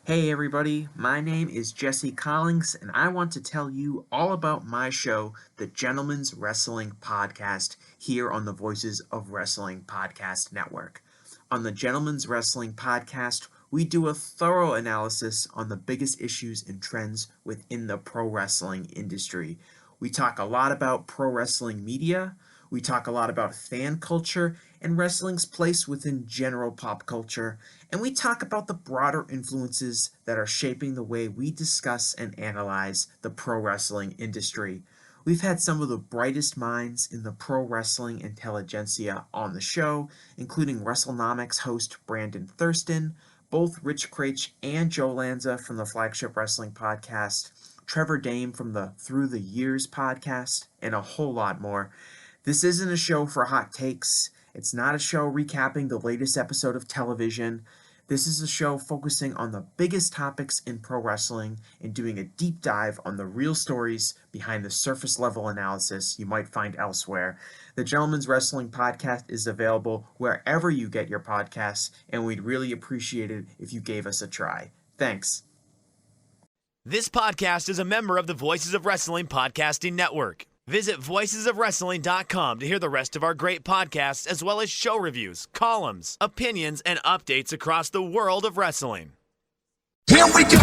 Hey everybody, my name is Jesse Collins, and I want to tell you all about my show, the Gentleman's Wrestling Podcast, here on the Voices of Wrestling Podcast Network. On the Gentleman's Wrestling Podcast, we do a thorough analysis on the biggest issues and trends within the pro wrestling industry. We talk a lot about pro wrestling media, we talk a lot about fan culture and wrestling's place within general pop culture, and we talk about the broader influences that are shaping the way we discuss and analyze the pro wrestling industry. We've had some of the brightest minds in the pro wrestling intelligentsia on the show, including WrestleNomics host Brandon Thurston, both Rich Craich and Joe Lanza from the Flagship Wrestling Podcast, Trevor Dame from the Through the Years podcast, and a whole lot more. This isn't a show for hot takes. It's not a show recapping the latest episode of television. This is a show focusing on the biggest topics in pro wrestling and doing a deep dive on the real stories behind the surface level analysis you might find elsewhere. The Gentleman's Wrestling Podcast is available wherever you get your podcasts, and we'd really appreciate it if you gave us a try. Thanks. This podcast is a member of the Voices of Wrestling Podcasting Network. Visit voicesofwrestling.com to hear the rest of our great podcasts, as well as show reviews, columns, opinions, and updates across the world of wrestling. Here we go!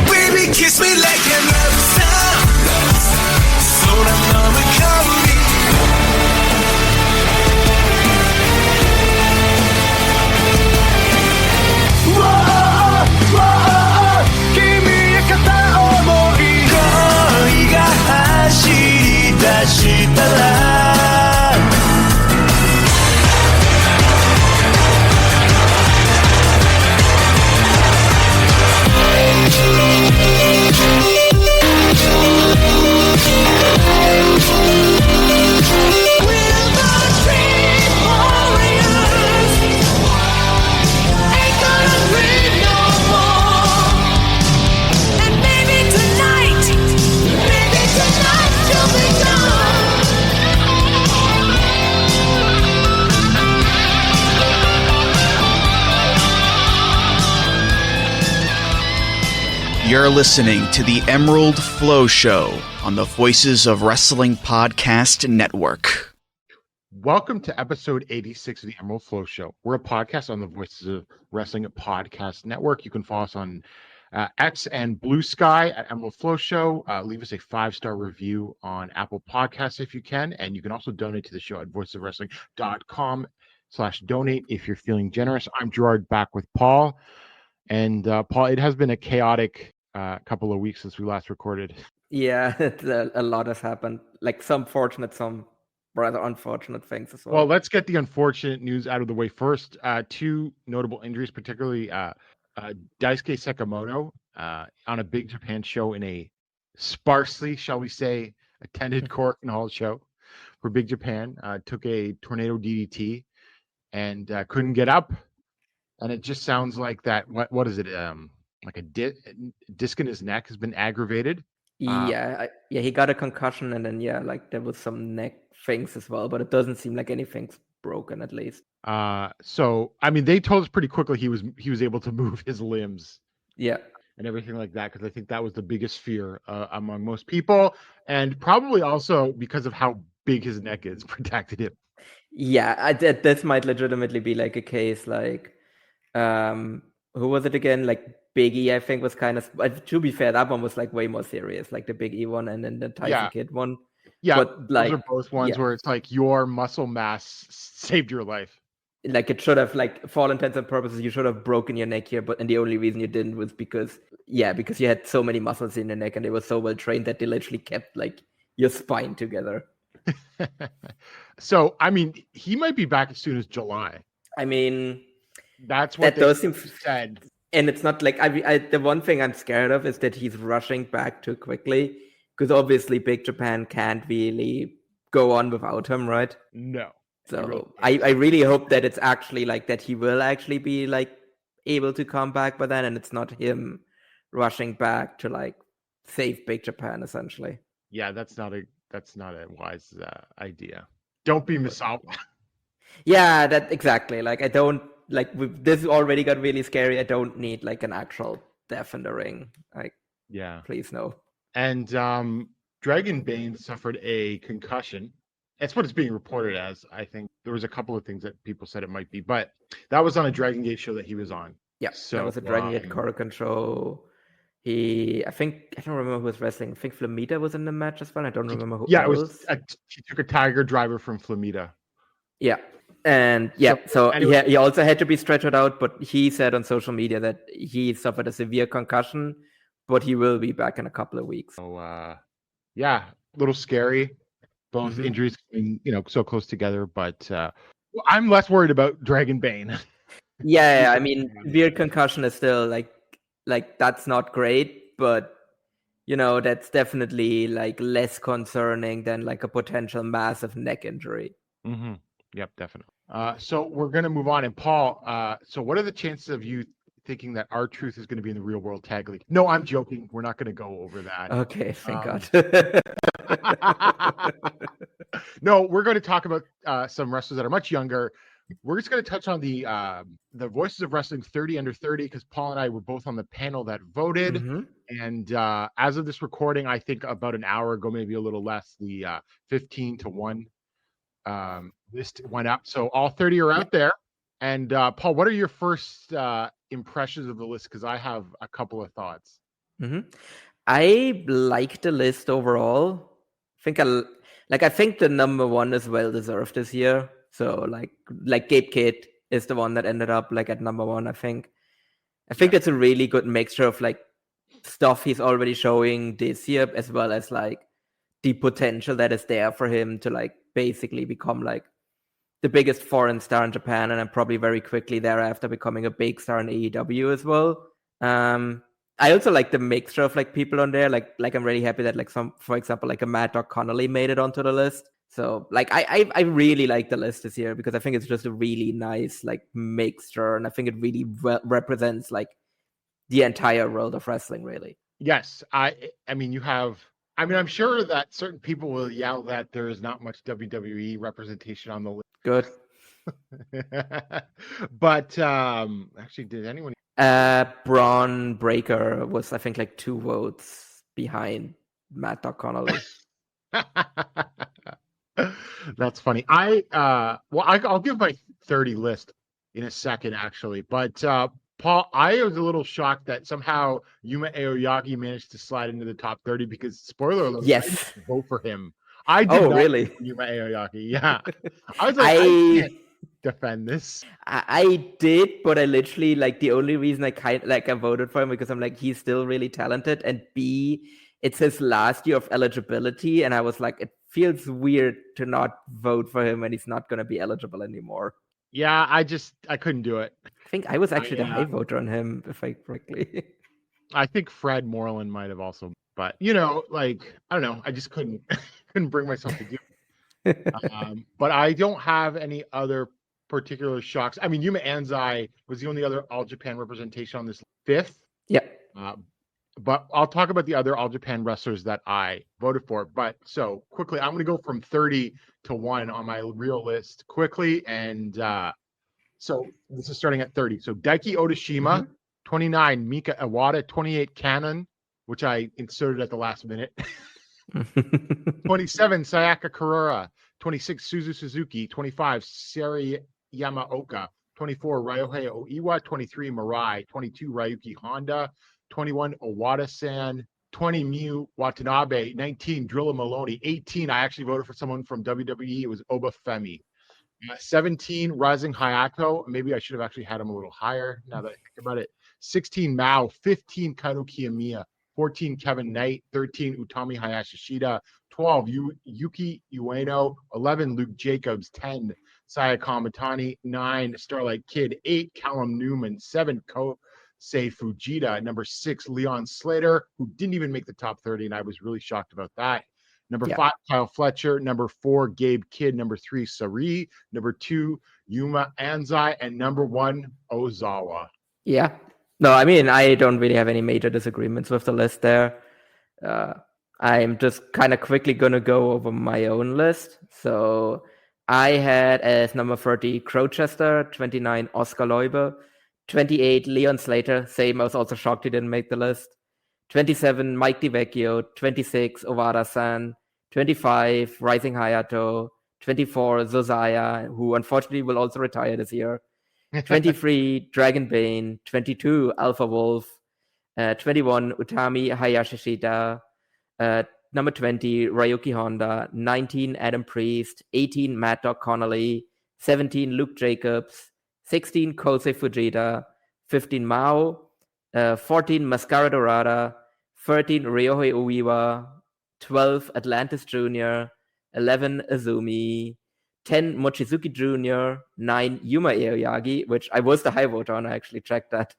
Baby, kiss me like you love sound. So that mama call me. Whoa, kimi ya kata omoi. Koi ga hashiri dashita ra. You're listening to the Emerald FlowShow on the Voices of Wrestling Podcast Network. Welcome to episode 86 of the Emerald Flow Show. We're a podcast on the Voices of Wrestling Podcast Network. You can follow us on X and Blue Sky at Emerald Flow Show. Leave us a 5-star review on Apple Podcasts if you can. And you can also donate to the show at voicesofwrestling.com/donate if you're feeling generous. I'm Gerard, back with Paul. And Paul, it has been a chaotic couple of weeks since we last recorded. Yeah, a lot has happened. Like some fortunate, some rather unfortunate things as well. Well, let's get the unfortunate news out of the way first. 2 notable injuries, particularly Daisuke Sekimoto on a Big Japan show in a sparsely, shall we say, attended Court and Hall show for Big Japan. Took a tornado DDT and couldn't get up. And it just sounds like that. What is it? Like a disc in his neck has been aggravated. Yeah, he got a concussion, and then like there was some neck things as well, but it doesn't seem like anything's broken at least. So I mean, they told us pretty quickly he was able to move his limbs. Yeah. And everything like that, because I think that was the biggest fear among most people, and probably also because of how big his neck is protected him. Yeah, this might legitimately be like a case like, who was it again? Like Big E, I think was kind of. To be fair, that one was like way more serious, like the Big E one, and then the Tyson Kidd one. Yeah, but like those are both ones where it's like your muscle mass saved your life. Like it should have, like for all intents and purposes, you should have broken your neck here, and the only reason you didn't was because you had so many muscles in your neck, and they were so well trained that they literally kept like your spine together. So I mean, he might be back as soon as July. I mean, that's what they said. And it's not like the one thing I'm scared of is that he's rushing back too quickly, because obviously Big Japan can't really go on without him, right? No. So I really hope that it's actually like that he will actually be like able to come back by then, and it's not him rushing back to like save Big Japan essentially. Yeah, that's not a wise idea. Don't be Misawa. Yeah, that exactly. Like I don't like this already got really scary. I don't need like an actual death in the ring. Like Yeah. please no. And Dragon Bane suffered a concussion. That's what it's being reported as. I think there was a couple of things that people said it might be, but that was on a Dragon Gate show that he was on. Yeah, So that was a Dragon Gate Korakuen show. I don't remember who was wrestling. I think Flamita was in the match as well. I don't remember who. Yeah, else. He took a Tiger Driver from Flamita. Yeah, and so anyway. he also had to be stretchered out, but he said on social media that he suffered a severe concussion, but he will be back in a couple of weeks. So yeah, a little scary. Both injuries being, so close together, but I'm less worried about Dragon Bane. Yeah, I mean, severe concussion is still like that's not great, but that's definitely like less concerning than like a potential massive neck injury. Mm-hmm. Yep, definitely. So we're gonna move on, and Paul. So what are the chances of you thinking that R-Truth is going to be in the Real World Tag League? No, I'm joking. We're not going to go over that. Okay, thank God. No, we're going to talk about some wrestlers that are much younger. We're just going to touch on the Voices of Wrestling 30 under 30 because Paul and I were both on the panel that voted. Mm-hmm. And as of this recording, I think about an hour ago, maybe a little less, the 15-1 list went up. So all 30 are out there. And Paul, what are your first impressions of the list? Because I have a couple of thoughts. Mm-hmm. I like the list overall. I think the number one is well deserved this year. So like Gabe Kidd is the one that ended up like at number one. I think it's a really good mixture of like stuff he's already showing this year, as well as like the potential that is there for him to like basically become like the biggest foreign star in Japan, and then probably very quickly thereafter becoming a big star in AEW as well. I also like the mixture of like people on there. Like I'm really happy that like for example, like a Mad Dog Connolly made it onto the list. So like I really like the list this year because I think it's just a really nice like mixture, and I think it really represents like the entire world of wrestling, really. Yes, I mean you have. I mean, I'm sure that certain people will yell that there is not much WWE representation on the list. Good. But actually, did anyone? Braun Breaker was, I think, like 2 votes behind Mad Dog Connolly. That's funny. I'll give my 30 list in a second, actually. But Paul, I was a little shocked that somehow Yuma Aoyagi managed to slide into the top 30 because, spoiler alert, yes, I didn't vote for him. I did not really? vote for Yuma Aoyagi. Yeah. I was like, I can't defend this. I did, but I literally like the only reason I voted for him because I'm like, he's still really talented, and B, it's his last year of eligibility, and I was like, it feels weird to not vote for him when he's not going to be eligible anymore. Yeah, I couldn't do it. I think I was actually the high voter on him, if I correctly. I think Fred Moreland might have also, but like I don't know, I just couldn't bring myself to do it. But I don't have any other particular shocks. I mean, Yuma Anzai was the only other All Japan representation on this 5th. Yeah. But I'll talk about the other All Japan wrestlers that I voted for. But so quickly, I'm going to go from 30 to 1 on my real list quickly. And so this is starting at 30. So Daiki Odashima, 29, Mika Iwata, 28, Cannon, which I inserted at the last minute. 27, Sayaka Kurura, 26, Suzu Suzuki, 25, Sari Yamaoka, 24, Ryohei Oiwa, 23, Mirai, 22, Ryuki Honda, 21, Owada-san, 20, Miyu Watanabe, 19, Drilla Maloney, 18, I actually voted for someone from WWE. It was Oba Femi. 17, Rising Hayato. Maybe I should have actually had him a little higher now that I think about it. 16, Mao. 15, Kaito Kiyomiya. 14, Kevin Knight. 13, Utami Hayashishida. 12, Yuki Ueno. 11, Luke Jacobs. 10, Sayaka Mitani. 9, Starlight Kid. 8, Callum Newman. 7, Kosei Fujita. Number 6, Leon Slater, who didn't even make the top 30, and I was really shocked about that. Number Yeah. 5, Kyle Fletcher. Number 4, Gabe Kidd. Number 3, Sari. Number 2, Yuma Anzai. And number 1, Ozawa. Yeah. No, I mean, I don't really have any major disagreements with the list there. I'm just kind of quickly going to go over my own list. So I had as number 30, Crowchester, 29, Oscar Leuber, 28, Leon Slater. Same, I was also shocked he didn't make the list. 27, Mike DiVecchio, 26, Owada-san, 25, Rising Hayato, 24, Zozaya, who unfortunately will also retire this year, 23, Dragon Bane, 22, Alpha Wolf, 21, Utami Hayashishita, number 20, Ryuki Honda, 19, Adam Priest, 18, Matt Dog Connolly, 17, Luke Jacobs, 16, Kosei Fujita, 15, Mao, 14, Mascara Dorada, 13, Ryohei Uiwa, 12, Atlantis Jr., 11, Azumi, 10, Mochizuki Jr., 9, Yuma Aoyagi, which I was the high voter on, I actually checked that,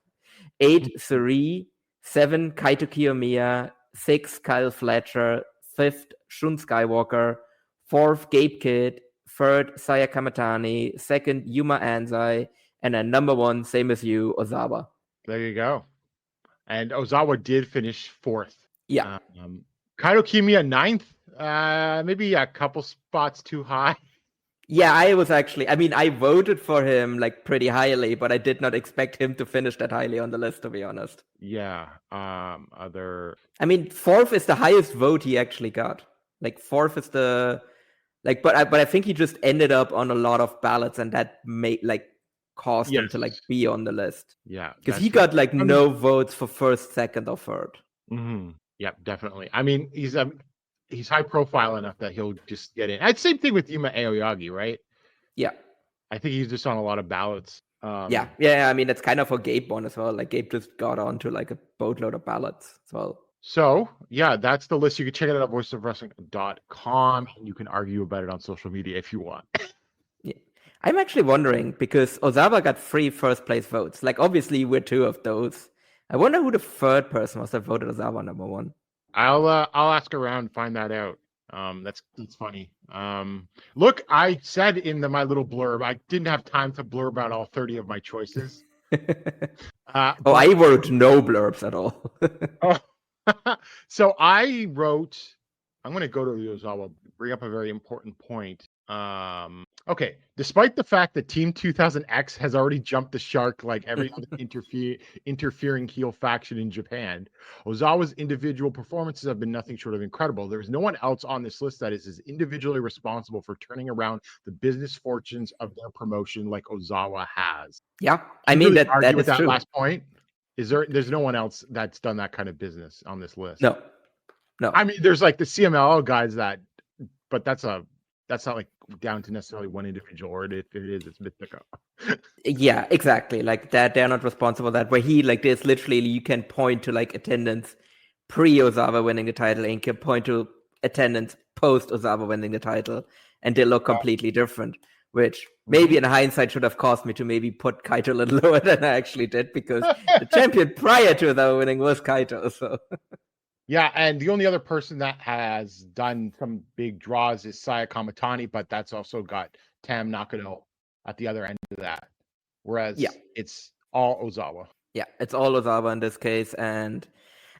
8, Suri, 7, Kaito Kiyomiya, 6, Kyle Fletcher, 5th, Shun Skywalker, 4th, Gabe Kidd, 3rd, Saya Kamatani, 2nd, Yuma Anzai, and then number 1, same as you, Ozawa. There you go. And Ozawa did finish 4th. Yeah. Kaito Kiyomiya 9th. Maybe a couple spots too high. Yeah, I voted for him like pretty highly, but I did not expect him to finish that highly on the list, to be honest. Yeah. 4th is the highest vote he actually got. Like 4th is the but I think he just ended up on a lot of ballots, and that made caused him to be on the list. Yeah, because he got no votes for 1st, 2nd, or 3rd. Mm-hmm. Yeah, definitely. I mean, he's high profile enough that he'll just get in. Same thing with Yuma Aoyagi, right? Yeah. I think he's just on a lot of ballots. Yeah. I mean, it's kind of a Gabe one as well. Like Gabe just got onto a boatload of ballots as well. So yeah, that's the list. You can check it out at voiceofwrestling.com, and you can argue about it on social media if you want. Yeah. I'm actually wondering, because Ozawa got 3 first place votes. Obviously we're 2 of those. I wonder who the 3rd person was that voted Ozawa number 1. I'll ask around and find that out. That's funny. Look, I said in my little blurb, I didn't have time to blurb out all 30 of my choices. I wrote no blurbs at all. So I wrote, I'm going to go to Ozawa, bring up a very important point. Okay, despite the fact that Team 2000X has already jumped the shark like every other interfering heel faction in Japan, Ozawa's individual performances have been nothing short of incredible. There's no one else on this list that is as individually responsible for turning around the business fortunes of their promotion like Ozawa has. Yeah, I mean, that is that true. last point. There's no one else that's done that kind of business on this list. No. I mean, there's the CMLL guys but that's not down to necessarily one individual, or if it is, it's Mythico. Yeah, exactly. That they're not responsible for that. Where he there's literally, you can point to attendance pre-Ozawa winning the title, and you can point to attendance post-Ozawa winning the title, and they look completely different. Which maybe in hindsight should have caused me to maybe put Kaito a little lower than I actually did, because the champion prior to Ozawa winning was Kaito. So. Yeah, and the only other person that has done some big draws is Saya Kamatani, but that's also got Tam Nakano at the other end of that. Whereas it's all Ozawa. Yeah, it's all Ozawa in this case. And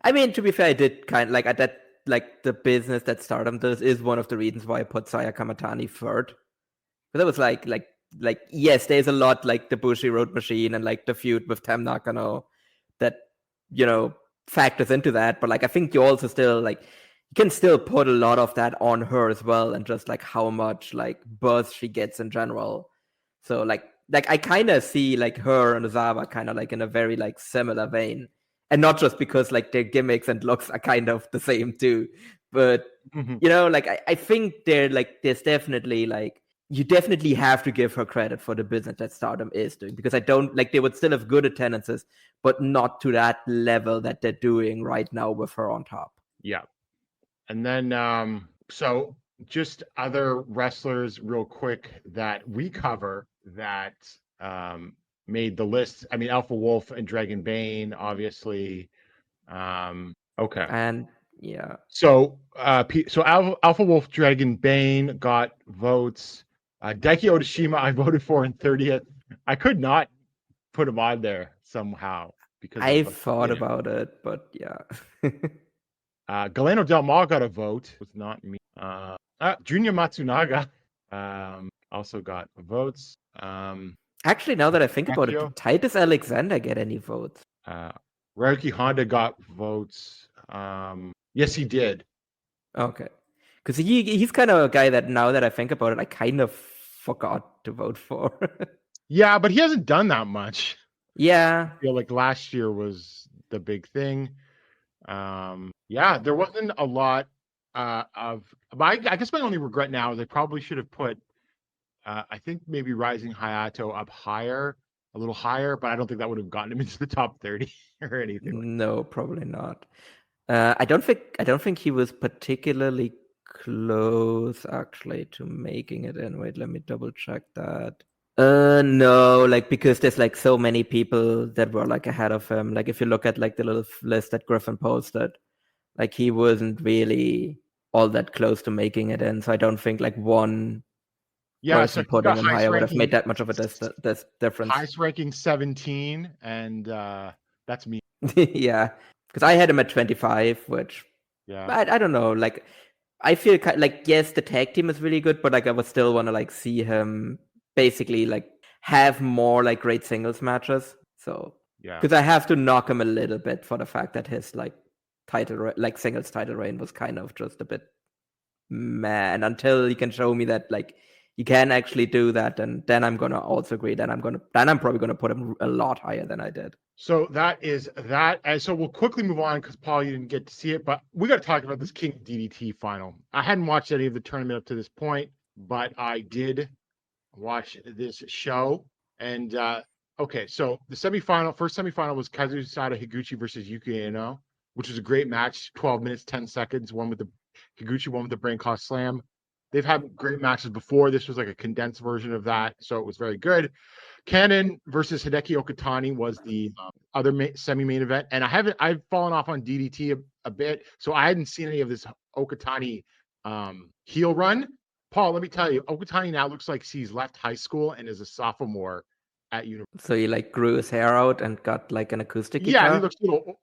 I mean, to be fair, I did kind of the business that Stardom does is one of the reasons why I put Saya Kamatani 3rd. Because it was yes, there's a lot the Bushi Road Machine and the feud with Tam Nakano that, factors into that, but I think you also still you can still put a lot of that on her as well, and just how much buzz she gets in general. So I kind of see her and Ozawa kind of in a very similar vein, and not just because their gimmicks and looks are kind of the same too, but I think there's definitely you definitely have to give her credit for the business that Stardom is doing, because I don't they would still have good attendances, but not to that level that they're doing right now with her on top. Yeah. And then, so just other wrestlers real quick that we cover that made the list. I mean, Alpha Wolf and Dragon Bane, obviously. Okay. And Yeah. So Alpha Wolf Dragon Bane got votes. Daiki Odashima I voted for in 30th. I could not put him on there somehow because I of thought about it, but yeah. Galeno Del Mar got a vote. It was not me. Junior Matsunaga also got votes. Actually, now that I think about it, Akio. did Titus Alexander get any votes? Ryoki Honda got votes. Yes, he did. Okay. Because he's kind of a guy that now that I think about it, I kind of forgot to vote for. Yeah, but he hasn't done that much. Yeah. I feel like last year was the big thing. Yeah, there wasn't a lot of. But I guess my only regret now is I probably should have put. I think maybe Rising Hayato up higher, a little higher, but I don't think that would have gotten him into the top 30 or anything. No, probably not. I don't think he was particularly close actually to making it in. Wait, let me double check that. No, like because there's like so many people that were like ahead of him. Like if you look at like the little list that Griffin posted, like he wasn't really all that close to making it in. So I don't think like one person So putting him higher would have made that much of a difference. Highest ranking 17, and that's me. Yeah, because I had him at 25, which I don't know. Like I feel like yes, the tag team is really good, but like I would still want to like see him basically like have more like great singles matches. So because I have to knock him a little bit for the fact that his like singles title reign was kind of just a bit meh. And until he can show me that like you can actually do that, and then I'm gonna also agree. Then I'm probably gonna put him a lot higher than I did. So that is that. And so we'll quickly move on because Paul, you didn't get to see it, but we got to talk about this King of DDT final. I hadn't watched any of the tournament up to this point, but I did watch this show. And okay, so the first semifinal was Kazusada Higuchi versus Yuki Aino, which was a great match. 12 minutes, 10 seconds. One with the Higuchi, one with the brain cross slam. They've had great matches before. This was like a condensed version of that, so it was very good. Cannon versus Hideki Okatani was the other semi-main event, and I've fallen off on DDT a bit, so I hadn't seen any of this Okatani heel run. Paul, let me tell you, Okatani now looks like he's left high school and is a sophomore at university. So he like grew his hair out and got like an acoustic guitar? Yeah,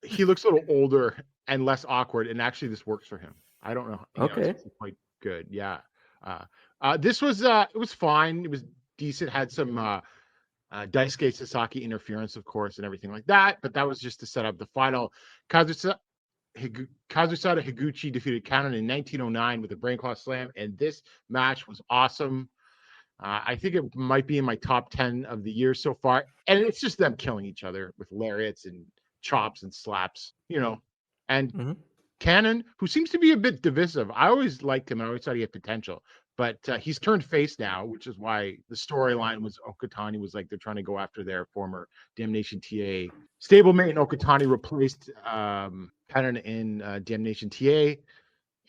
he looks a little older and less awkward, and actually this works for him. I don't know. Okay. It's quite good. Yeah. This was it was fine. It was decent. Had some Daisuke Sasaki interference, of course, and everything like that. But that was just to set up the final. Kazusada Higuchi defeated Cannon in 1909 with a brain claw slam, and this match was awesome. I think it might be in my top 10 of the year so far, and it's just them killing each other with lariats and chops and slaps, and Cannon, who seems to be a bit divisive. I always liked him. I always thought he had potential, but he's turned face now, which is why the storyline was Okatani was like they're trying to go after their former Damnation TA stablemate, and Okatani replaced Cannon in Damnation TA.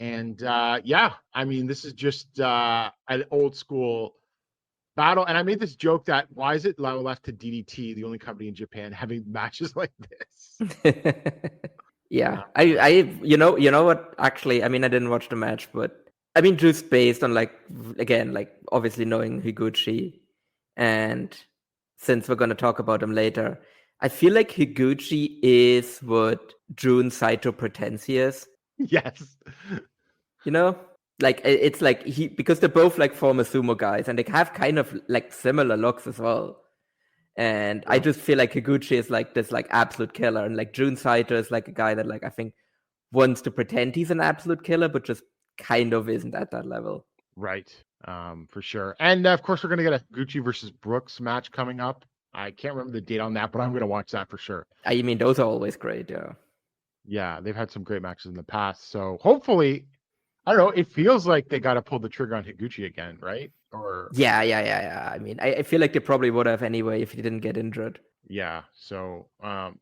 And I mean, this is just an old school battle. And I made this joke that why is it left to DDT, the only company in Japan, having matches like this? Yeah, I you know what? Actually, I mean, I didn't watch the match, but I mean, just based on like again, like obviously knowing Higuchi, and since we're gonna talk about him later, I feel like Higuchi is what Jun Saito pretends he is. Yes. Like it's like because they're both like former sumo guys, and they have kind of like similar looks as well. And I just feel like Higuchi is like this like absolute killer, and like Jun Saito is like a guy that like I think wants to pretend he's an absolute killer, but just kind of isn't at that level. Right. For sure. And of course, we're gonna get a Higuchi versus Brooks match coming up. I can't remember the date on that, but I'm gonna watch that for sure. I mean, those are always great. Yeah, they've had some great matches in the past, so hopefully, I don't know. It feels like they got to pull the trigger on Higuchi again, right? Or yeah. I mean, I feel like they probably would have anyway if he didn't get injured. Yeah, so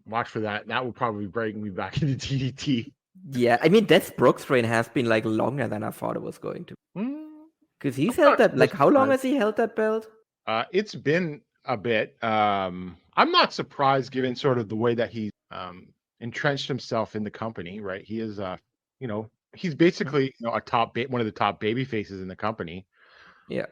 watch for that. That will probably bring me back into DDT. Yeah, I mean, Death Brooks' reign has been like longer than I thought it was going to. Because he's held that. Like, how long has he held that belt? It's been a bit. I'm not surprised given sort of the way that he entrenched himself in the company. Right, he is he's basically a one of the top baby faces in the company. Yeah.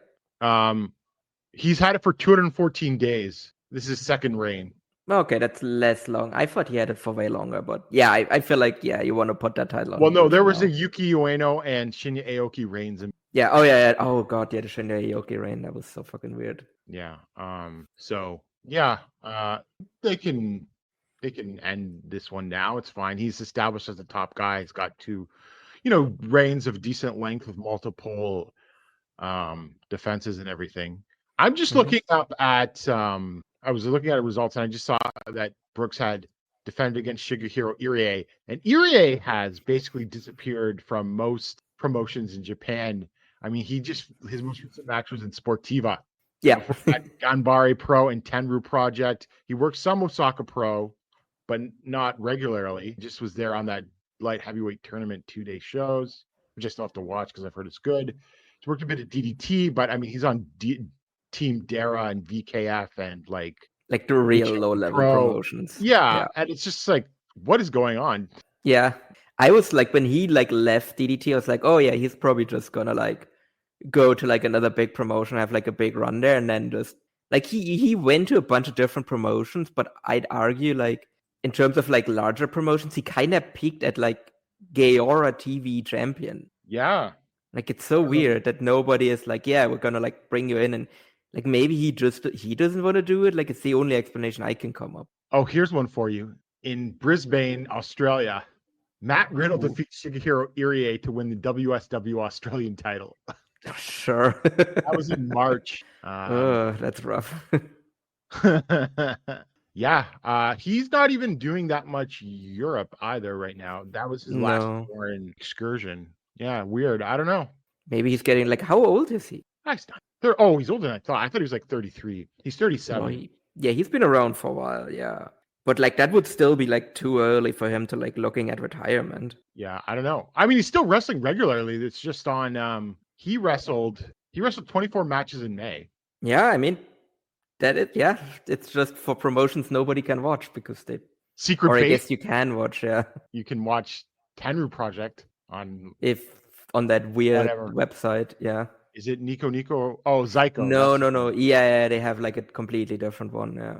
He's had it for 214 days. This is his second reign. Okay, that's less long. I thought he had it for way longer, but yeah, I feel like you want to put that title on. Well, no, him there was now. a Yuki Ueno and Shinya Aoki reigns. Yeah. Oh yeah. Oh god. Yeah, the Shinya Aoki reign. That was so fucking weird. Yeah. So yeah. They can end this one now. It's fine. He's established as a top guy. He's got two, reigns of decent length with multiple defenses and everything. I'm just looking up at I was looking at the results and I just saw that Brooks had defended against Shigehiro Irie, and Irie has basically disappeared from most promotions in Japan. I mean, his most recent match was in Sportiva. Yeah. Ganbare Pro and Tenru Project. He worked some Osaka Pro, but not regularly. He just was there on that light heavyweight tournament 2-day shows, which I still have to watch because I've heard it's good. He's worked a bit at DDT, but I mean, he's on Team Dara and VKF and like the real low level promotions. Yeah, and it's just like, what is going on? Yeah, I was like, when he left DDT, I was like, oh yeah, he's probably just gonna go to another big promotion, have a big run there, and then just he went to a bunch of different promotions, but I'd argue in terms of larger promotions, he kind of peaked at Gaora TV champion. Yeah. It's so weird that nobody is yeah, we're gonna bring you in, and maybe he doesn't want to do it. It's the only explanation I can come up. Oh, here's one for you. In Brisbane, Australia, Matt Riddle defeats Shigehiro Irie to win the WSW Australian title. Sure. That was in March. That's rough. Yeah, he's not even doing that much Europe either right now. That was his last foreign excursion. Yeah, weird. I don't know. Maybe he's getting how old is he? He's older than I thought. I thought he was 33. He's 37. Yeah, he's been around for a while. Yeah, but that would still be too early for him to looking at retirement. Yeah, I don't know. I mean, he's still wrestling regularly. It's just on. He wrestled 24 matches in May. Yeah, I mean, it's just for promotions nobody can watch because they Secret or Fate. I guess you can watch. Yeah, you can watch Tenru Project on that weird website. Yeah. Is it Nico? Oh, Zyko. No. Yeah, they have a completely different one. Yeah.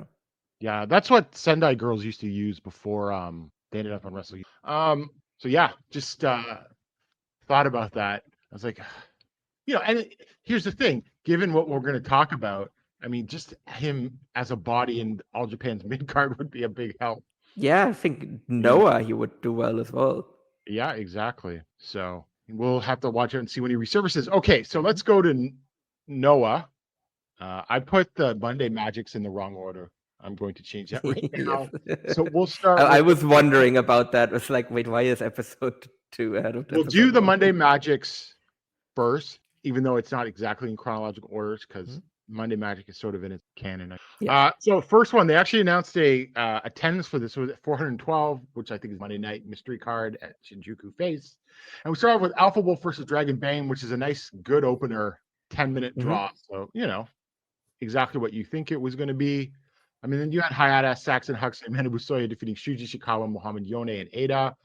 Yeah, that's what Sendai girls used to use before they ended up on Wrestle. So yeah, just thought about that. I was like, and here's the thing, given what we're going to talk about, I mean, just him as a body in All Japan's mid card would be a big help. Yeah, I think Noah, he would do well as well. Yeah, exactly. So we'll have to watch it and see when he resurfaces. Okay, so let's go to Noah. I put the Monday Magics in the wrong order. I'm going to change that right now. So we'll start. I was wondering about that. It's wait, why is episode 2 ahead of? We'll do the Monday Magics first, even though it's not exactly in chronological orders because Monday Magic is sort of in its canon. Yeah. So first one, they actually announced a attendance for this was at 412, which I think is Monday Night Mystery Card at Shinjuku Face. And we started with Alpha Wolf versus Dragon Bane, which is a nice, good opener, 10-minute draw. So, exactly what you think it was going to be. I mean, then you had Hayata, Saxon, Huxley, Manabu Soya defeating Shuji Shikawa, Muhammad Yone, and Ada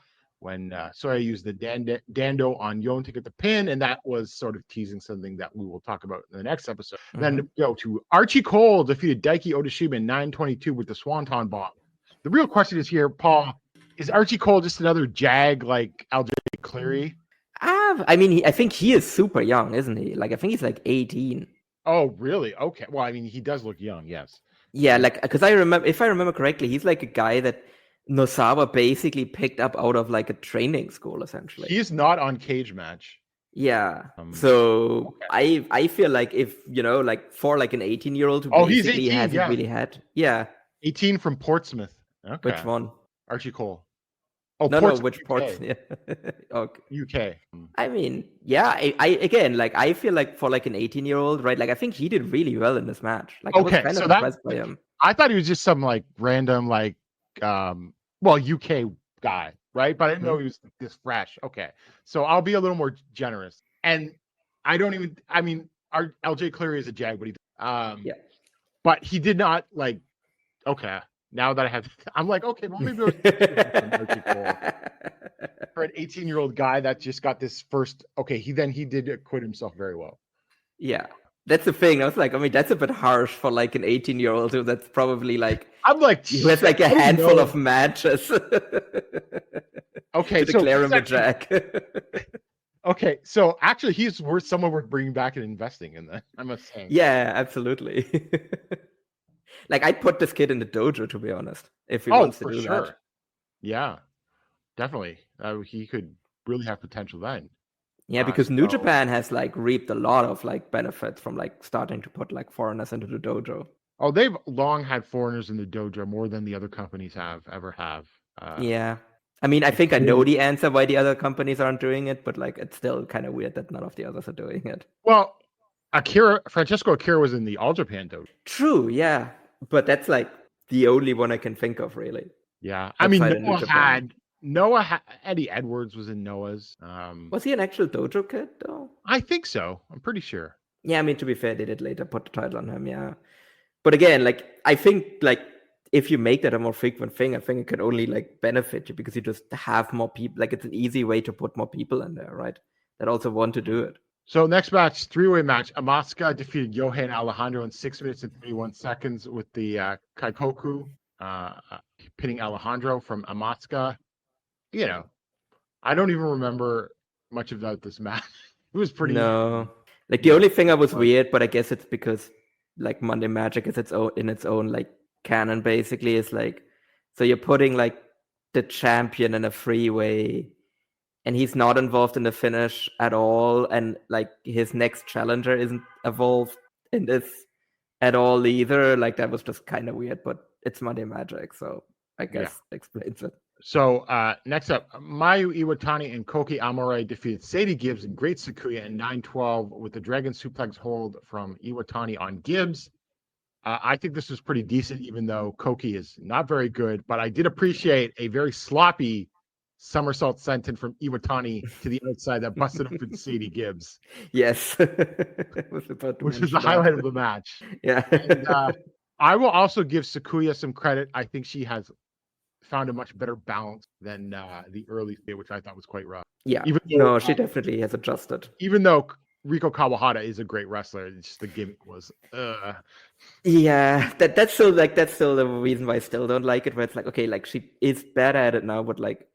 when Soya used the Dando on Yone to get the pin, and that was sort of teasing something that we will talk about in the next episode. Then go to Archie Cole defeated Daiki Odashima in 922 with the Swanton Bomb. The real question is here, Paul, is Archie Cole just another jag like LJ Cleary? I mean, I think he is super young, isn't he? I think he's 18. Oh, really? Okay. Well, I mean, he does look young, yes. Yeah, because if I remember correctly, he's a guy that Nosawa basically picked up out of a training school, essentially. He's not on Cage Match. Yeah. So okay. I feel if for an 18-year-old who basically 18, hasn't really had 18 from Portsmouth. Okay. Which one? Archie Cole. Oh, no, which Portsmouth? Yeah. Okay. UK. I mean, yeah. I feel for an 18-year-old, right? I think he did really well in this match. I was kind of impressed by him. I thought he was just some random UK guy, right? But I didn't know he was this fresh. Okay, so I'll be a little more generous. And our LJ Cleary is a jag, but but he did not okay. Now that I'm okay, well maybe it was for an 18-year-old guy that just got this first. Okay, he did acquit himself very well. Yeah. That's the thing. I was like, I mean, that's a bit harsh for like an 18-year-old who that's probably like I'm like, he has like a I don't handful know. of matches. Okay, to so declare he's him a actually- jack. Okay, so actually, he's worth someone worth bringing back and investing in. That I must say. Yeah, absolutely. Like I'd put this kid in the dojo, to be honest, if he Oh, wants to for do sure. that. Yeah, definitely. He could really have potential then. Yeah, because New So- Japan has like reaped a lot of like benefits from like starting to put like foreigners into the dojo. Oh, they've long had foreigners in the dojo more than the other companies ever have. Yeah. I mean, I think I know the answer why the other companies aren't doing it, but like it's still kind of weird that none of the others are doing it. Well, Francesco Akira was in the All Japan dojo. True, yeah. But that's like the only one I can think of, really. Yeah, I mean, Outside of New Japan. Eddie Edwards was in Noah's. Was he an actual dojo kid, though? I think so. I'm pretty sure. Yeah, I mean, to be fair, they did later put the title on him, yeah. But again, like, I think, like, if you make that a more frequent thing, I think it could only, like, benefit you because you just have more people. Like, it's an easy way to put more people in there, right? That also want to do it. So next match, three-way match. Amaska defeated Johan Alejandro in 6 minutes and 31 seconds with the Kaikoku, pinning Alejandro from Amaska. You know, I don't even remember much about this match. It was pretty. No. Like, the only thing that was weird, but I guess it's because, like, Monday Magic is its own, like, canon, basically, is like, so you're putting, like, the champion in a freeway, and he's not involved in the finish at all, and like his next challenger isn't involved in this at all either. Like that was just kind of weird, but it's Monday Magic, so I guess it explains it. So next up, Mayu Iwatani and Koki Amore defeated Sadie Gibbs and Great Sakuya in 9-12 with the Dragon Suplex hold from Iwatani on Gibbs. I think this was pretty decent, even though Koki is not very good, but I did appreciate a very sloppy somersault senton from Iwatani to the outside that busted up with Sadie Gibbs. Yes. Which is the highlight of the match. Yeah. And I will also give Sakuya some credit. I think she has found a much better balance than the early stage, which I thought was quite rough. Yeah. Even though, no, she definitely has adjusted. Even though Riko Kawahara is a great wrestler, it's just the gimmick was Yeah, that's still the reason why I still don't like it, where it's like, okay, like she is better at it now, but like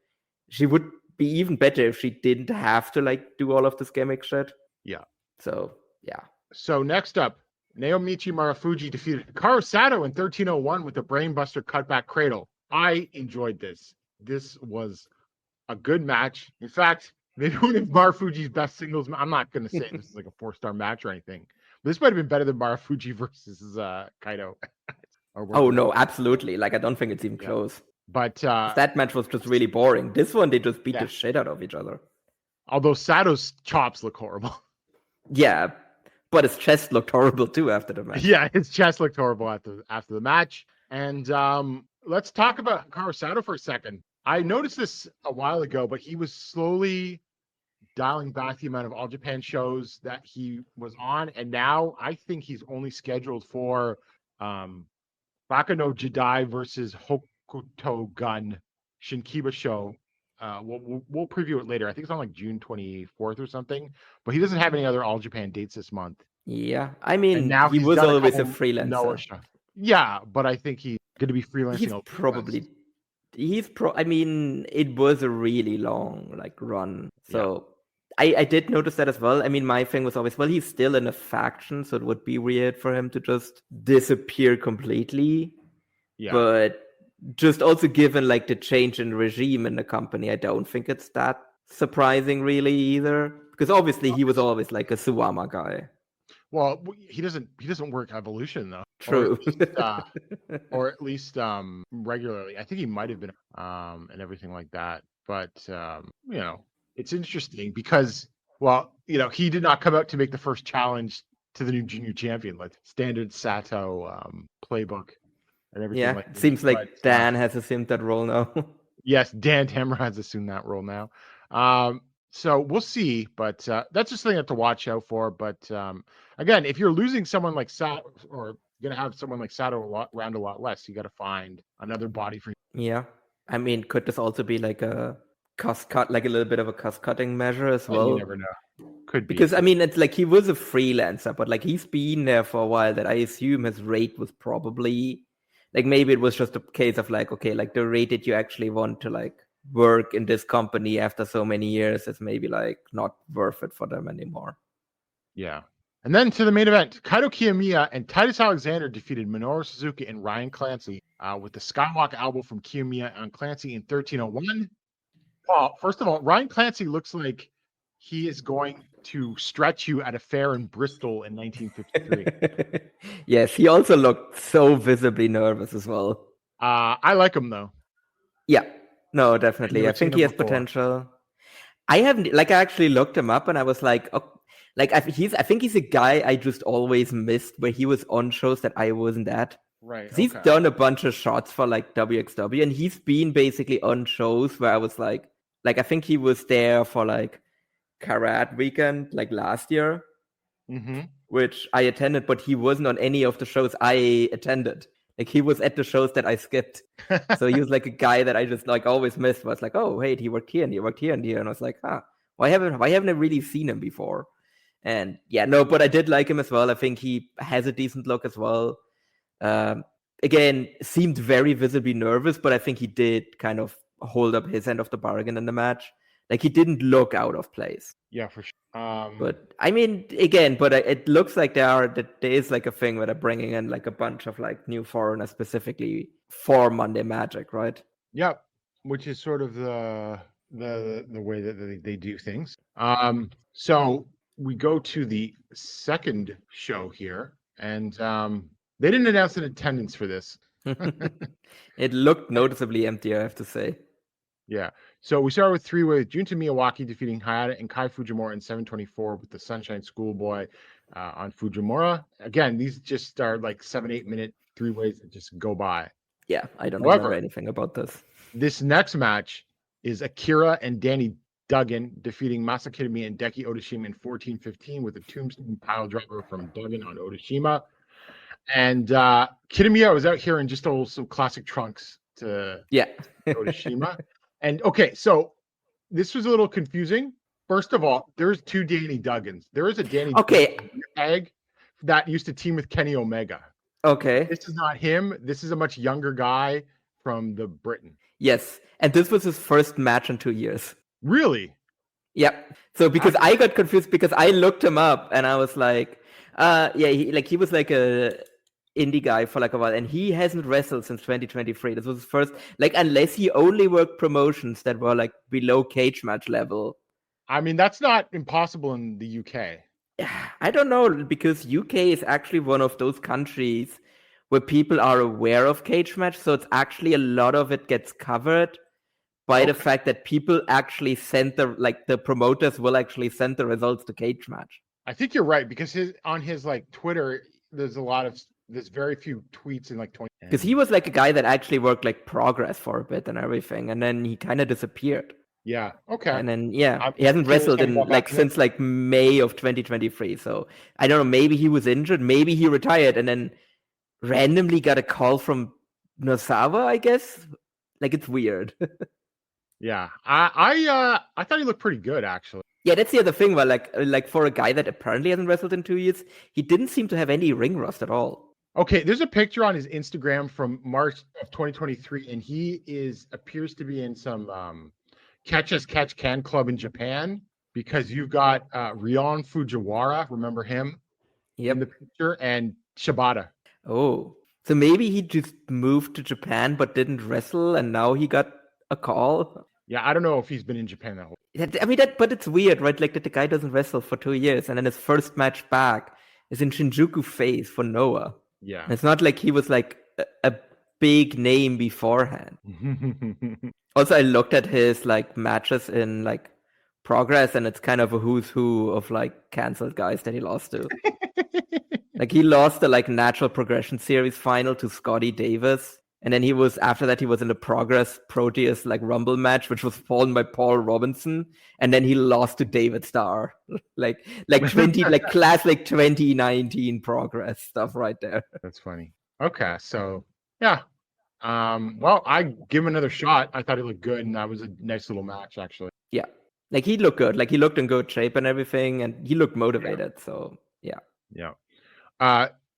she would be even better if she didn't have to like do all of this gimmick shit. Yeah. So yeah. So next up, Naomichi Marufuji defeated Hikaru Sato in 13:01 with the Brainbuster cutback cradle. I enjoyed this. This was a good match. In fact, maybe one of Marufuji's best singles. I'm not going to say this is like a 4-star match or anything. But this might have been better than Marufuji versus Kaito. Oh no, absolutely. Like I don't think it's even close. But that match was just really boring. This one, they just beat the shit out of each other. Although Sato's chops look horrible. Yeah, but his chest looked horrible too after the match. Yeah, his chest looked horrible after the match. And let's talk about Hikaru Sato for a second. I noticed this a while ago, but he was slowly dialing back the amount of All Japan shows that he was on. And now I think he's only scheduled for Baka no Jidai versus Hokuto Gun Shinkiba show. We'll preview it later. I think it's on like June 24th or something. But he doesn't have any other All Japan dates this month. Yeah, I mean, now he was always a freelancer. Yeah, but I think he's going to be freelancing. He's probably. I mean, it was a really long like run. So I did notice that as well. I mean, my thing was always, well, he's still in a faction, so it would be weird for him to just disappear completely. Yeah. But just also given like the change in regime in the company, I don't think it's that surprising really either. Because obviously he was always like a Suwama guy. Well, he doesn't work Evolution though. True. Or at least regularly. I think he might have been and everything like that. But you know, it's interesting because he did not come out to make the first challenge to the new junior champion, like standard Sato playbook and everything. Yeah, it seems like Dan has assumed that role now. Yes, Dan Tamra has assumed that role now. So we'll see, but that's just something to watch out for. But again, if you're losing someone like Sato, or going to have someone like Sato around a lot less, you got to find another body for you. Yeah. I mean, could this also be like a cost cut, like a little bit of a cost cutting measure as Well, you well. never know. Could be. Because I mean, it's like he was a freelancer, but like he's been there for a while. That I assume his rate was probably like maybe it was just a case of like, okay, like the rate that you actually want to like work in this company after so many years is maybe like not worth it for them anymore. Yeah. And then to the main event, Kaito Kiyomiya and Titus Alexander defeated Minoru Suzuki and Ryan Clancy with the Skywalk elbow from Kiyomiya on Clancy in 1301. Paul, first of all, Ryan Clancy looks like he is going to stretch you at a fair in Bristol in 1953. Yes, he also looked so visibly nervous as well. I like him though. Yeah, no, definitely. I think he has potential. I haven't, like, I actually looked him up and I was like, oh, like, I think he's a guy I just always missed where he was on shows that I wasn't at. Right. Okay. He's done a bunch of shots for like WXW and he's been basically on shows where I was like I think he was there for like Karat Weekend, like last year, which I attended, but he wasn't on any of the shows I attended. Like he was at the shows that I skipped. So he was like a guy that I just like always missed. Was like, oh, wait, he worked here and he worked here and here. And I was like, why haven't I really seen him before? And yeah, no, but I did like him as well. I think he has a decent look as well. Again, seemed very visibly nervous, but I think he did kind of hold up his end of the bargain in the match. Like he didn't look out of place. Yeah, for sure. But I mean, again, but it looks like there is like a thing where they're bringing in like a bunch of like new foreigners specifically for Monday Magic, right? Yep, which is sort of the way that they do things. So we go to the second show here, and they didn't announce an attendance for this. It looked noticeably empty, I have to say. Yeah. So we started with three-way: Junta Miyawaki defeating Hayata and Kai Fujimura in 724 with the Sunshine Schoolboy on Fujimura. Again, these just are like 7-8 minute three-ways that just go by. Yeah, I don't remember anything about this. This next match is Akira and Danny Duggan defeating Masa Kitamiya and Deki Otoshima in 1415 with a tombstone pile driver from Duggan on Otoshima. And Kitamiya was out here in just some classic trunks to Otoshima. And okay, so this was a little confusing. First of all, there's two Danny Duggans. There is a Danny Duggan tag that used to team with Kenny Omega. Okay. This is not him. This is a much younger guy from the Britain. Yes. And this was his first match in 2 years. Really? Yep. So because I got confused because I looked him up and I was like, he was like a indie guy for like a while and he hasn't wrestled since 2023. This was his first, like, unless he only worked promotions that were like below cage match level. I mean, that's not impossible in the UK. I don't know, because UK is actually one of those countries where people are aware of cage match. So it's actually a lot of it gets covered by the fact that people actually send the promoters will actually send the results to cage match. I think you're right, because on his like Twitter, there's very few tweets in like 20. Because he was like a guy that actually worked like Progress for a bit and everything, and then he kind of disappeared. Yeah. Okay. And then he hasn't wrestled in like since like May of 2023. So I don't know. Maybe he was injured. Maybe he retired and then randomly got a call from Nosawa. I guess. Like it's weird. Yeah. I thought he looked pretty good actually. Yeah, that's the other thing. Where like for a guy that apparently hasn't wrestled in 2 years, he didn't seem to have any ring rust at all. Okay, there's a picture on his Instagram from March of 2023, and he appears to be in some Catch as Catch Can club in Japan, because you've got Ryon Fujiwara, remember him? In the picture, and Shibata. Oh, so maybe he just moved to Japan but didn't wrestle, and now he got a call. Yeah, I don't know if he's been in Japan that whole. I mean, but it's weird, right? Like that the guy doesn't wrestle for 2 years, and then his first match back is in Shinjuku Face for Noah. Yeah, and it's not like he was like a big name beforehand. Also, I looked at his like matches in like Progress, and it's kind of a who's who of like canceled guys that he lost to. Like he lost the like Natural Progression Series final to Scotty Davis. And then he was in the Progress Proteus like Rumble match, which was fallen by Paul Robinson. And then he lost to David Starr, like 20, like classic 2019 Progress stuff right there. That's funny. Okay, so yeah, Well, I give him another shot. I thought he looked good, and that was a nice little match, actually. Yeah. Like he looked good. Like he looked in good shape and everything, and he looked motivated. So yeah. Yeah.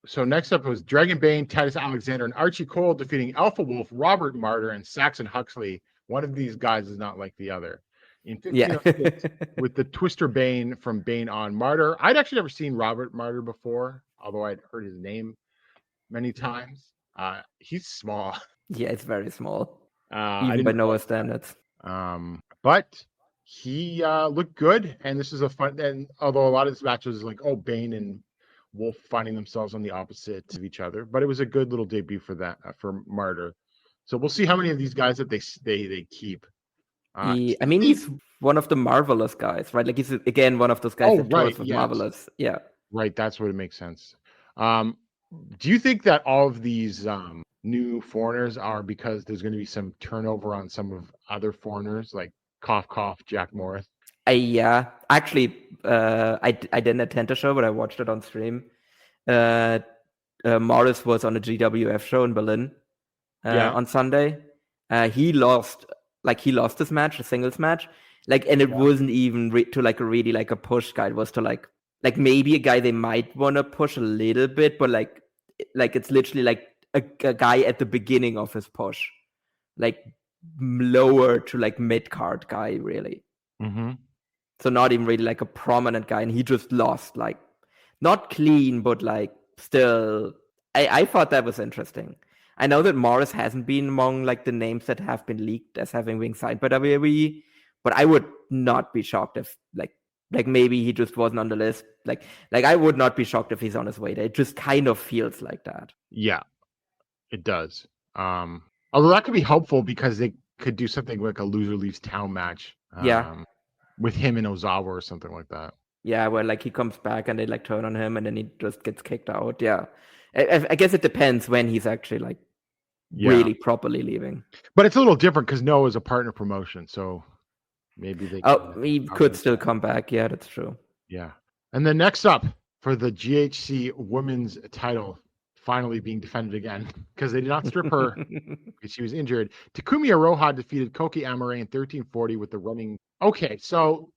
So next up was Dragon Bane, Titus Alexander, and Archie Cole defeating Alpha Wolf, Robert Martyr, and Saxon Huxley. One of these guys is not like the other. In 1506, with the Twister Bane from Bane on Martyr. I'd actually never seen Robert Martyr before, although I'd heard his name many times. He's small. Yeah, it's very small. I Even by didn't Noah standards. But he looked good, and this is a fun. And although a lot of this match was like, Bane and Wolf finding themselves on the opposites of each other, but it was a good little debut for that for Martyr. So we'll see how many of these guys that they keep. I mean, he's one of the Marvelous guys, right? Like he's again one of those guys that tours with Marvelous. Yeah. Right, that's what it makes sense. Do you think that all of these new foreigners are because there's going to be some turnover on some of other foreigners, like cough cough Jack Morris? Yeah, actually, I didn't attend the show, but I watched it on stream. Morris was on a GWF show in Berlin on Sunday. He lost this match, a singles match, and it wasn't even to really a push guy. It was to like maybe a guy they might want to push a little bit, but it's literally a guy at the beginning of his push, lower to mid card guy, really. Mm-hmm. So not even really a prominent guy, and he just lost, not clean, but still. I thought that was interesting. I know that Morris hasn't been among the names that have been leaked as having been signed by WWE, but I would not be shocked if maybe he just wasn't on the list. I would not be shocked if he's on his way there. It just kind of feels like that. Yeah, it does. Although that could be helpful because they could do something like a loser leaves town match. With him and Ozawa or something like that. Yeah, where he comes back and they turn on him and then he just gets kicked out. Yeah. I guess it depends when he's actually really properly leaving. But it's a little different because Noah's a partner promotion, so maybe they he could still come back. Yeah, that's true. Yeah. And then next up for the GHC women's title finally being defended again because they did not strip her because she was injured. Takumi Aroha defeated Koki Amore in 1340 with the running. Okay, so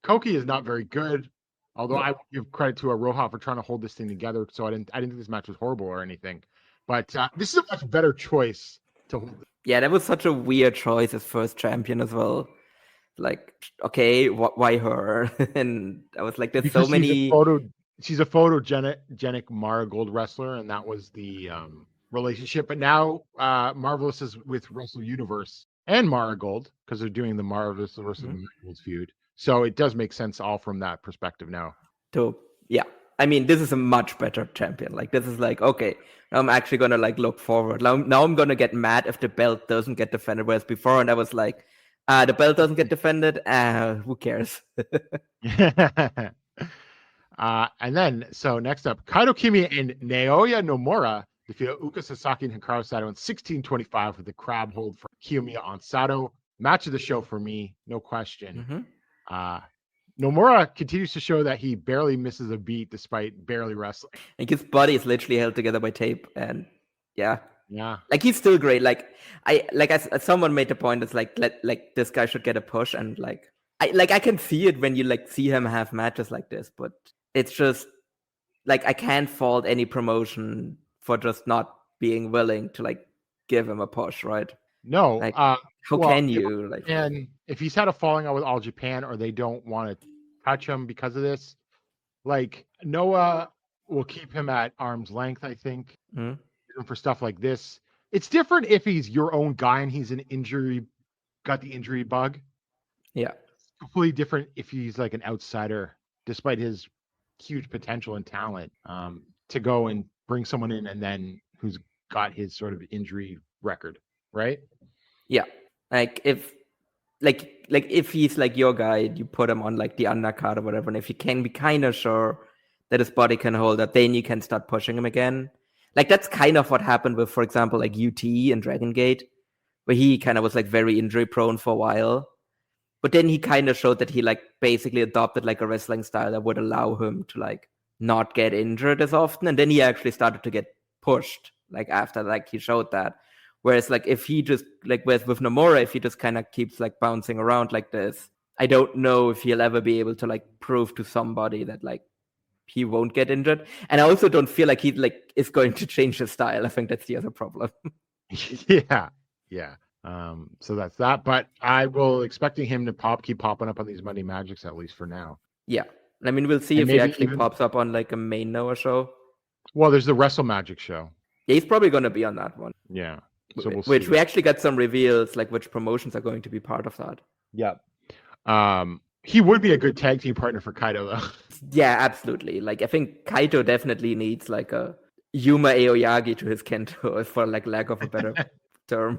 Koki is not very good, although I give credit to Aroha for trying to hold this thing together. So I didn't think this match was horrible or anything, but this is a much better choice to hold. Yeah, that was such a weird choice as first champion as well. Okay, why her? And I was like, there's because so many. She's a photogenic Marigold wrestler, and that was the relationship. But now Marvelous is with Wrestle Universe and Marigold because they're doing the Marvelous versus Marigold feud. So it does make sense all from that perspective now. So yeah, I mean, this is a much better champion. This is okay, I'm actually gonna look forward. Now I'm gonna get mad if the belt doesn't get defended, whereas before, and I was the belt doesn't get defended. Who cares? And then, so next up, Kaito Kiyomiya and Naoya Nomura defeated Uka Sasaki and Hikaru Sato in 1625 with the crab hold for Kiyomiya on Sato. Match of the show for me, no question. Nomura continues to show that he barely misses a beat despite barely wrestling. His body is literally held together by tape, and yeah. He's still great. As someone made the point, it's this guy should get a push, and I can see it when you see him have matches like this, but it's just I can't fault any promotion for just not being willing to give him a push, right? No. How can you? And if he's had a falling out with All Japan or they don't want to touch him because of this, Noah will keep him at arm's length, I think, for stuff like this. It's different if he's your own guy and he's got the injury bug. Yeah. It's completely different if he's an outsider, despite his huge potential and talent, to go and bring someone in and then who's got his sort of injury record, right? Yeah. If he's your guy, you put him on the undercard or whatever, and if you can be kind of sure that his body can hold up, then you can start pushing him again. That's kind of what happened with, for example, UT and Dragon Gate, where he kind of was very injury prone for a while. But then he kind of showed that he basically adopted a wrestling style that would allow him to not get injured as often. And then he actually started to get pushed after he showed that. Whereas like if he just like with Nomura, if he just kind of keeps like bouncing around like this, I don't know if he'll ever be able to like prove to somebody that like he won't get injured. And I also don't feel like he like is going to change his style. I think that's the other problem. Yeah. So that's that. But I will expecting him to keep popping up on these Monday Magics at least for now. Yeah. I mean, we'll see And if he maybe actually even- pops up on like a main Noah show. Well, there's the Wrestle Magic show. Yeah, he's probably going to be on that one. Yeah. So we'll Which see. we actually got some reveals, like which promotions are going to be part of that. Yep. He would be a good tag team partner for Kaito, though. Yeah, absolutely. Like I think Kaito definitely needs like a Yuma Aoyagi to his Kento, for like lack of a better term.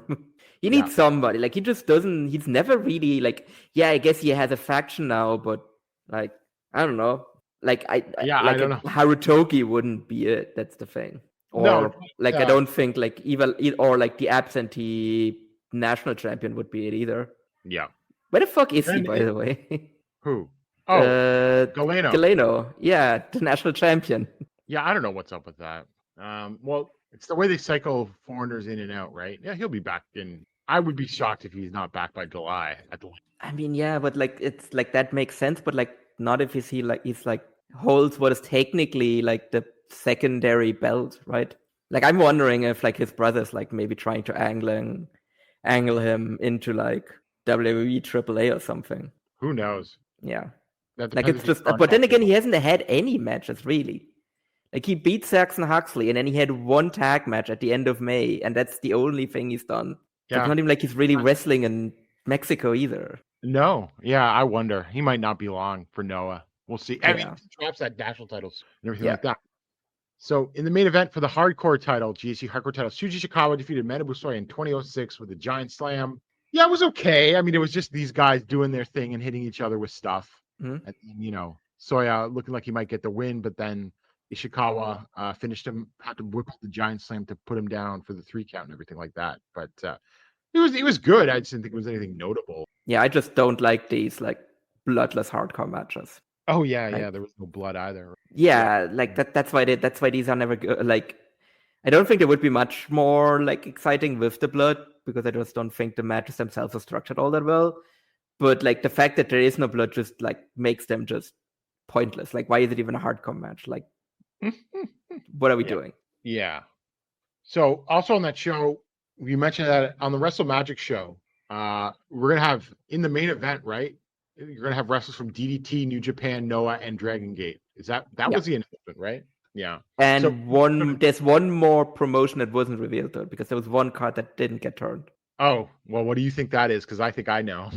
He needs somebody. Like he just doesn't. He's never really like. Yeah, I guess he has a faction now, but like I don't know. Like I don't know. Harutoki wouldn't be it. That's the thing. Or No, like I don't think like even or like the absentee national champion would be it either. Yeah. Where the fuck is he, by the way? Who? Oh, Galeno. Galeno. Yeah, the national champion. Yeah, I don't know what's up with that. Well, it's the way they cycle foreigners in and out, right? Yeah, he'll be back in. I would be shocked if he's not back by July at the latest. I mean, yeah, but like it's like that makes sense, but like not if he's like holds what is technically like the secondary belt, right? Like I'm wondering if like his brother's like maybe trying to angle him into like WWE AAA or something. Who knows? Yeah. That Like depends it's if just, he's but then contracted. again, he hasn't had any matches really. Like he beat Saxon Huxley, and then he had one tag match at the end of May, and that's the only thing he's done. So Yeah. it's not even like he's really wrestling in Mexico either. No. Yeah, I wonder. He might not be long for Noah. We'll see. I mean, Yeah. he drops that national titles and everything Yeah. like that. So in the main event for the hardcore title, GHC hardcore title, Shuji Ishikawa defeated Manabusoy in 2006 with a giant slam. Yeah, it was okay. I mean, it was just these guys doing their thing and hitting each other with stuff. Mhm. And, you know, Soya looking like he might get the win, but then Ishikawa finished him, had to whip the giant slam to put him down for the 3 count and everything like that. But it was good. I just didn't think it was anything notable. Yeah, I just don't like these like bloodless hardcore matches. Oh yeah, Like- yeah. There was no blood either. Yeah, like that's why these are never good. Like, I don't think there would be much more like exciting with the blood because I just don't think the matches themselves are structured all that well. But like the fact that there is no blood just like makes them just pointless. Like, why is it even a hardcore match? Like, what are we Yeah. doing? Yeah. So also on that show, you mentioned that on the Wrestle Magic show, we're gonna have in the main event, right? You're gonna have wrestlers from DDT, New Japan, Noah, and Dragon Gate. Is that Yeah. was the announcement, right? Yeah. And So- there's one more promotion that wasn't revealed though, because there was one card that didn't get turned. Oh, well, what do you think that is? Because I think I know.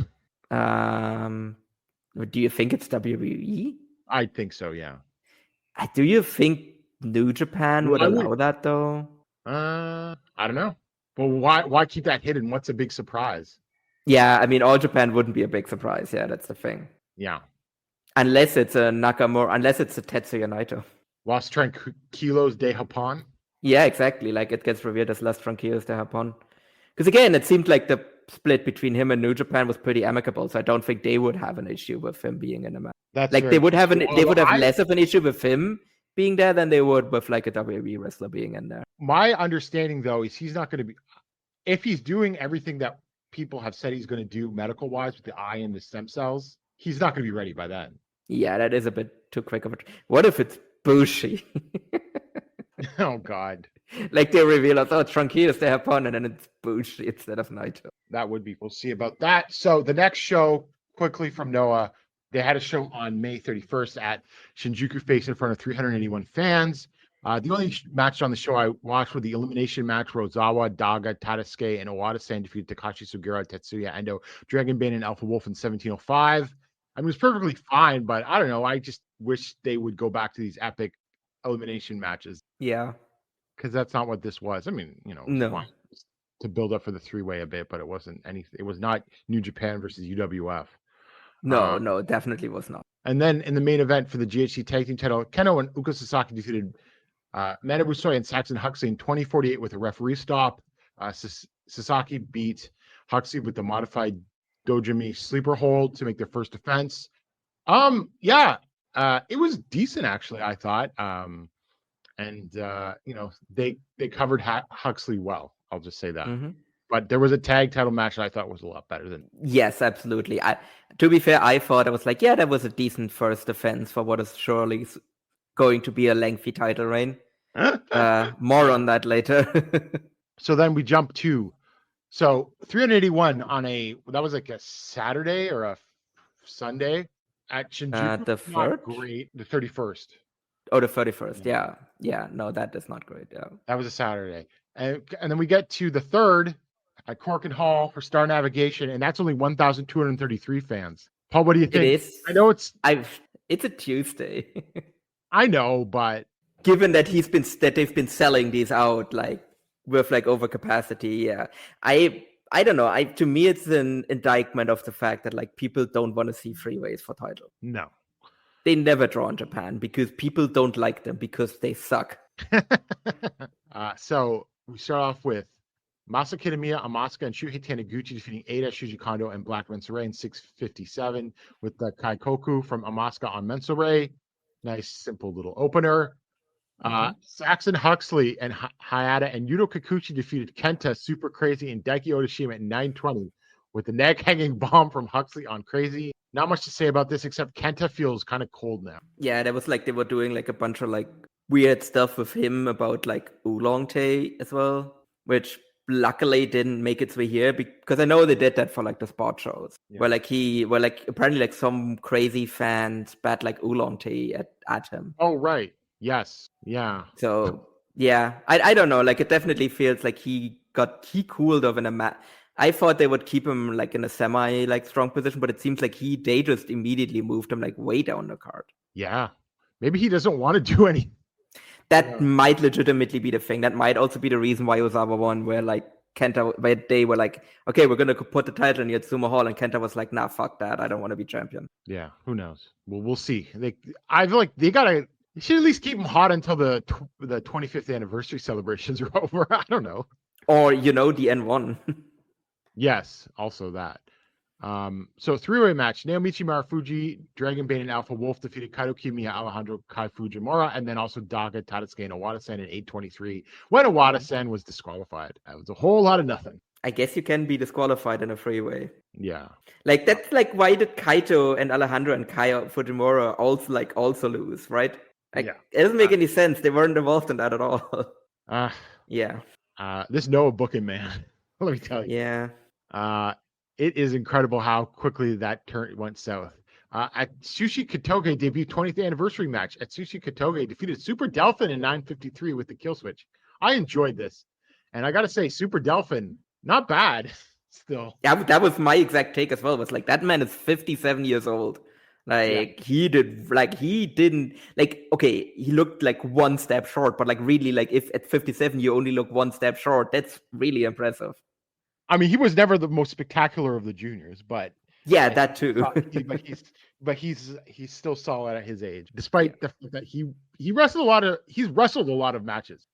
Do you think it's WWE? I think so, yeah. Do you think New Japan would I would- allow that though? I don't know. Well, why keep that hidden? What's a big surprise? Yeah, I mean, All Japan wouldn't be a big surprise. Yeah, that's the thing. Yeah. Unless it's a Nakamura, unless it's a Tetsuya Naito. Los Tranquilos de Japón. Yeah, exactly. Like it gets revealed as Las Tranquilas de Japón. Because again, it seemed like the split between him and New Japan was pretty amicable. So I don't think they would have an issue with him being in a match. That's Like very they would have true. they would have I- less of an issue with him being there than they would with like a WWE wrestler being in there. My understanding though is he's not going to be, if he's doing everything that people have said he's going to do medical wise with the eye and the stem cells, he's not going to be ready by then. Yeah, that is a bit too quick of a. What if it's Bushi? Oh God, Like they reveal us, oh, Tranquilos de Japón, and then it's Bushi instead of Naito. that would be. We'll see about that. So the next show, quickly from Noah, they had a show on May 31st at Shinjuku Face in front of 381 fans. The only match on the show I watched was the elimination match where Ozawa, Daga, Tadasuke, and Owada-san defeated Takashi Sugiura, Tetsuya Endo, Dragon Bane, and Alpha Wolf in 1705. I mean, it was perfectly fine, but I don't know. I just wish they would go back to these epic elimination matches Yeah. because that's not what this was. I mean, you know, it was No. fine to build up for the 3-way a bit, but it wasn't anything. It was not New Japan versus UWF. No, no, it definitely was not. And then in the main event for the GHC Tag Team title, Keno and Uka Sasaki defeated Manabusoy and Saxon Huxley in 2048 with a referee stop. Sasaki beat Huxley with the modified Dojimi sleeper hold to make their first defense. It was decent actually, I thought. You know, they covered Huxley well. I'll just say that. Mm-hmm. But there was a tag title match that I thought was a lot better than. Yes, absolutely. To be fair, I thought I was like, yeah, that was a decent first defense for what is surely going to be a lengthy title reign. More on that later. So then we jump to 381 that was like a Saturday or a Sunday at Shinjuku. The Not 3rd? great. The 31st. Oh, the 31st. Yeah. No, that is not great. Yeah. That was a Saturday. And then we get to the 3rd at Cork and Hall for Star Navigation, and that's only 1,233 fans. Paul, what do you think? It is. I know it's a Tuesday. I know, but given that they've been selling these out like with like overcapacity, yeah. I don't know. To me, it's an indictment of the fact that like people don't want to see freeways for title. No. They never draw in Japan because people don't like them because they suck. So we start off with Masa Kitamiya, Asuka, and Shuhei Taniguchi defeating Eita, Shuji Kondo, and Black Mensaray in 6:57 with the Kaikoku from Asuka on Mensaray. Nice, simple little opener. Saxon Huxley and Hayata and Yuto Kikuchi defeated Kenta, Super Crazy, and Daiki Otashima at 9:20 with the neck hanging bomb from Huxley on Crazy. Not much to say about this except Kenta feels kind of cold now. Yeah, that was like they were doing like a bunch of like weird stuff with him about like Oolong Tay as well, which luckily didn't make its way here because I know they did that for like the sport shows where apparently like some crazy fans spat like Oolong Tay at him. Oh right. Yes. Yeah. So yeah, I don't know. Like it definitely feels like he cooled off in a match. I thought they would keep him like in a semi like strong position, but it seems like they just immediately moved him like way down the card. Yeah. Maybe he doesn't want to do any. That might legitimately be the thing. That might also be the reason why Ozawa won, where like Kenta, where they were like, okay, we're gonna put the title in Yatsuma Hall, and Kenta was like, nah, fuck that. I don't want to be champion. Yeah. Who knows? Well, we'll see. I feel like they should at least keep him hot until the 25th anniversary celebrations are over. I don't know. Or the N1. Yes, also that. So three-way match: Naomichi Marufuji, Dragon Bane, and Alpha Wolf defeated Kaito Kiyomiya, Alejandro Kai Fujimura, and then also Daga, Tadasuke, and Owada-sen in 8:23. When Owada-sen was disqualified, that was a whole lot of nothing. I guess you can be disqualified in a freeway. Yeah. Like that's like why did Kaito and Alejandro and Kai Fujimura also lose, right? Like, it doesn't make any sense. They weren't involved in that at all. Yeah. This Noah booking, man. Let me tell you. Yeah. It is incredible how quickly that turn went south. At Sushi Katoge debuted 20th anniversary match. At Sushi Katoge defeated Super Delphin in 9:53 with the kill switch. I enjoyed this, and I got to say, Super Delphin, not bad. Still. Yeah, that was my exact take as well. It was like that man is 57 years old. Like he didn't okay, he looked like one step short, but like really like if at 57 you only look one step short, that's really impressive. I mean, he was never the most spectacular of the juniors, but yeah, that too. but he's still solid at his age, despite the fact that he's wrestled a lot of matches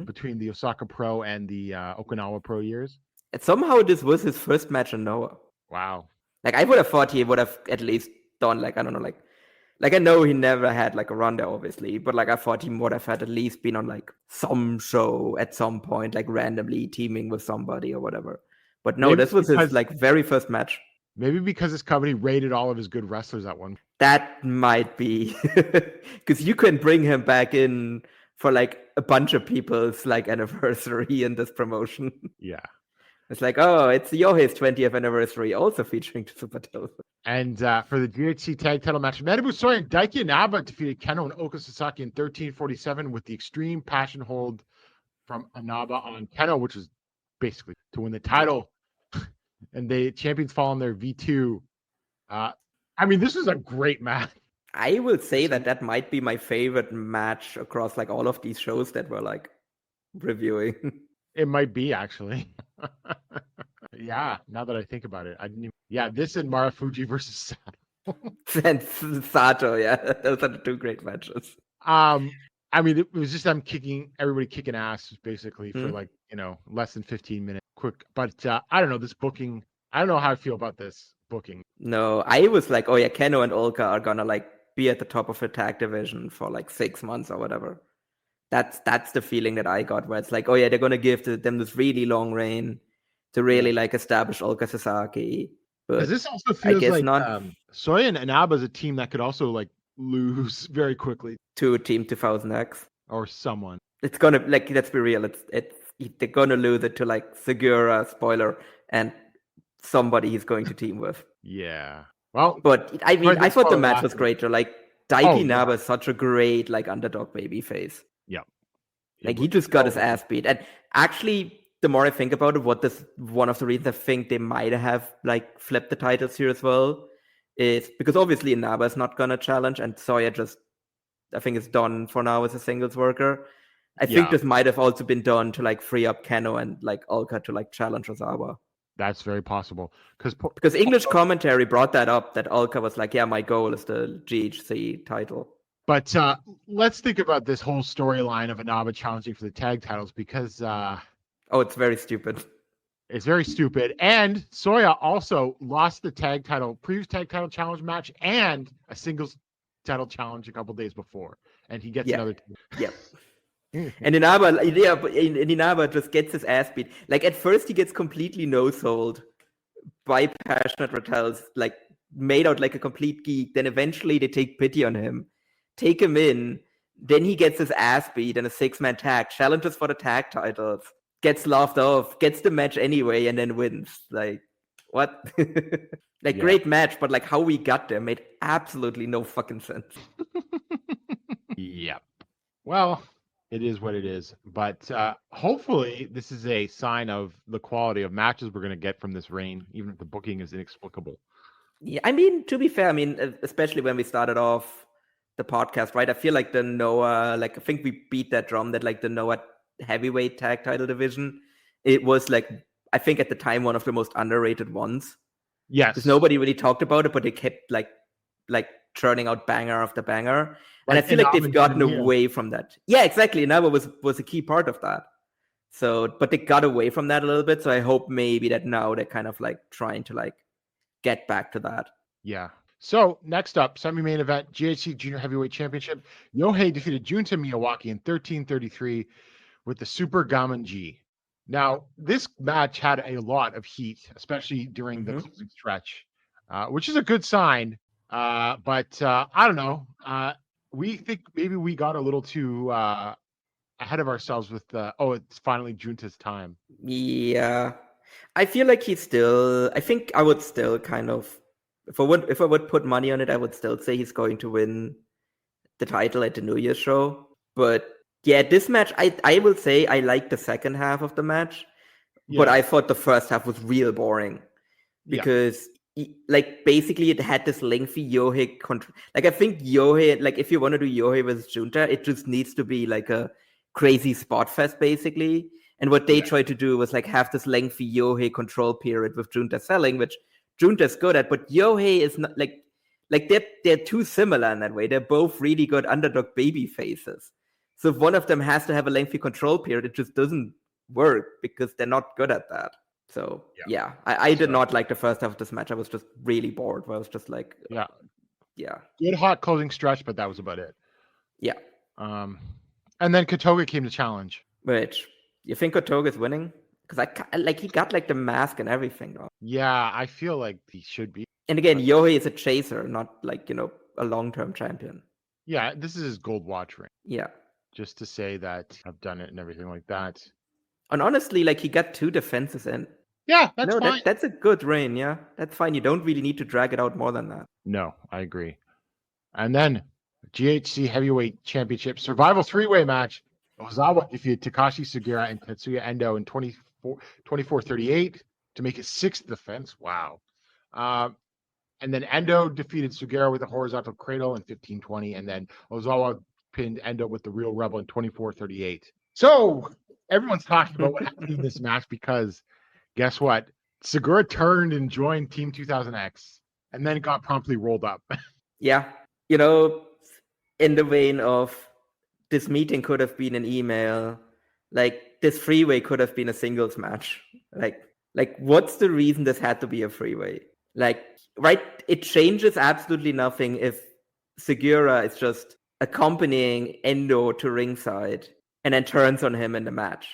between the Osaka Pro and the Okinawa Pro years. And somehow this was his first match in Noah. Wow. Like I would have thought he would have at least done like I don't know like I know he never had like a run there obviously, but like I thought he would have had at least been on like some show at some point, like randomly teaming with somebody or whatever. But no, this was his like very first match. Maybe because his company rated all of his good wrestlers at one. That might be because you can bring him back in for like a bunch of people's like anniversary in this promotion. Yeah. It's like, oh, it's Yohei's 20th anniversary, also featuring Super Delphin. And for the GHC tag title match, Manabu Soya and Daiki Inaba defeated Keno and Oka Sasaki in 13:47 with the extreme passion hold from Inaba on Keno, which was basically to win the title. And the champions fall on their V2. I mean, this is a great match. I will say that might be my favorite match across like all of these shows that we're like reviewing. It might be actually. Yeah, now that I think about it, this and Marufuji versus Sato. And Sato, yeah, those are the two great matches. I mean, it was just them everybody kicking ass basically for like less than 15 minutes, quick. But I don't know this booking. I don't know how I feel about this booking. No, I was like, oh yeah, Keno and Olka are gonna like be at the top of the tag division for like 6 months or whatever. That's the feeling that I got, where it's like, oh yeah, they're gonna give them this really long reign to really like establish Ulka Sasaki. But Because this also I feels guess like not Soya and Inaba is a team that could also like lose very quickly, to Team 2000X. or someone. It's gonna, like, let's be real, they're gonna lose it to like Segura, spoiler, and somebody he's going to team with. Yeah. Well, But I mean, Right, I that's thought the what match last was week. great. Though. Like Oh, Daiki yeah. Naba is such a great like underdog baby face. Yeah. Like he just got his ass beat. And actually, the more I think about it, one of the reasons I think they might have like flipped the titles here as well is because obviously Naba is not gonna challenge, and Soya just, I think, is done for now as a singles worker. I think Yeah. this might have also been done to like free up Keno and like Ulka to like challenge Ozawa. That's very possible. Because English commentary brought that up, that Ulka was like, yeah, my goal is the GHC title. But let's think about this whole storyline of Inaba challenging for the tag titles, because Oh, it's very stupid. it's very stupid. And Soya also lost the previous tag title challenge match and a singles title challenge a couple days before. And he gets Yeah. another. Yep. And Inaba just gets his ass beat. Like at first he gets completely no-sold by Passionate Rattels, like made out like a complete geek. Then eventually they take pity on him, take him in. Then he gets his ass beat in a 6-man tag, challenges for the tag titles, gets laughed off, gets the match anyway, and then wins. Like, what? Like, Yeah. great match, but like how we got there made absolutely no fucking sense. Yep. Well, it is what it is. But hopefully this is a sign of the quality of matches we're going to get from this reign, even if the booking is inexplicable. Yeah, I mean, to be fair, I mean, especially when we started off the podcast, right? I feel like the Noah, like, I think we beat that drum that like the Noah heavyweight tag title division, it was like, I think at the time, one of the most underrated ones. Yes. Because nobody really talked about it, but they kept like churning out banger after banger. And I feel like they've gotten away from that. Yeah, exactly. Inaba was a key part of that. So, but they got away from that a little bit. So I hope maybe that now they're kind of like trying to like get back to that. Yeah. So next up, semi-main event, GHC Junior Heavyweight Championship. Yohei defeated Junta Miyawaki in 13:33 with the Super Gammon G. Now, this match had a lot of heat, especially during the closing stretch, which is a good sign. But I don't know. We think maybe we got a little too ahead of ourselves with it's finally Junta's time. Yeah. I feel like I think I would still kind of, if I would put money on it, I would still say he's going to win the title at the New Year's show. But yeah, this match, I will say I liked the second half of the match, but I thought the first half was real boring because like basically it had this lengthy Yohei control. Like I think Yohei, like if you want to do Yohei versus Junta, it just needs to be like a crazy spot fest basically. And what they tried to do was like have this lengthy Yohei control period with Junta selling, which Junta's good at, but Yohei is not like they're too similar in that way. They're both really good underdog baby faces. So if one of them has to have a lengthy control period, it just doesn't work because they're not good at that. So yeah, I did not like the first half of this match. I was just really bored. Where I was just like, good hot closing stretch, but that was about it. Yeah. And then Kotoga came to challenge. Which you think Kotoga's winning? Because he got like the mask and everything. Right? Yeah, I feel like he should be. And again, Yohei is a chaser, not like a long-term champion. Yeah, this is his gold watch ring. Yeah. Just to say that I've done it and everything like that. And honestly, like he got 2 defenses in. Yeah, that's fine. That's a good reign, yeah. That's fine. You don't really need to drag it out more than that. No, I agree. And then GHC Heavyweight Championship Survival 3-way match. Ozawa defeated Takashi Sugiura and Tetsuya Endo in 24-38 to make his 6th defense. Wow. And then Endo defeated Sugiura with a horizontal cradle in 15-20, and then Ozawa pinned Endo with the Real Rebel in 24-38. So everyone's talking about what happened in this match because guess what? Sugiura turned and joined Team 2000X and then got promptly rolled up. Yeah. In the vein of this meeting could have been an email, like this freeway could have been a singles match. Like what's the reason this had to be a freeway? Like, right? It changes absolutely nothing if Sugiura is just accompanying Endo to ringside and then turns on him in the match.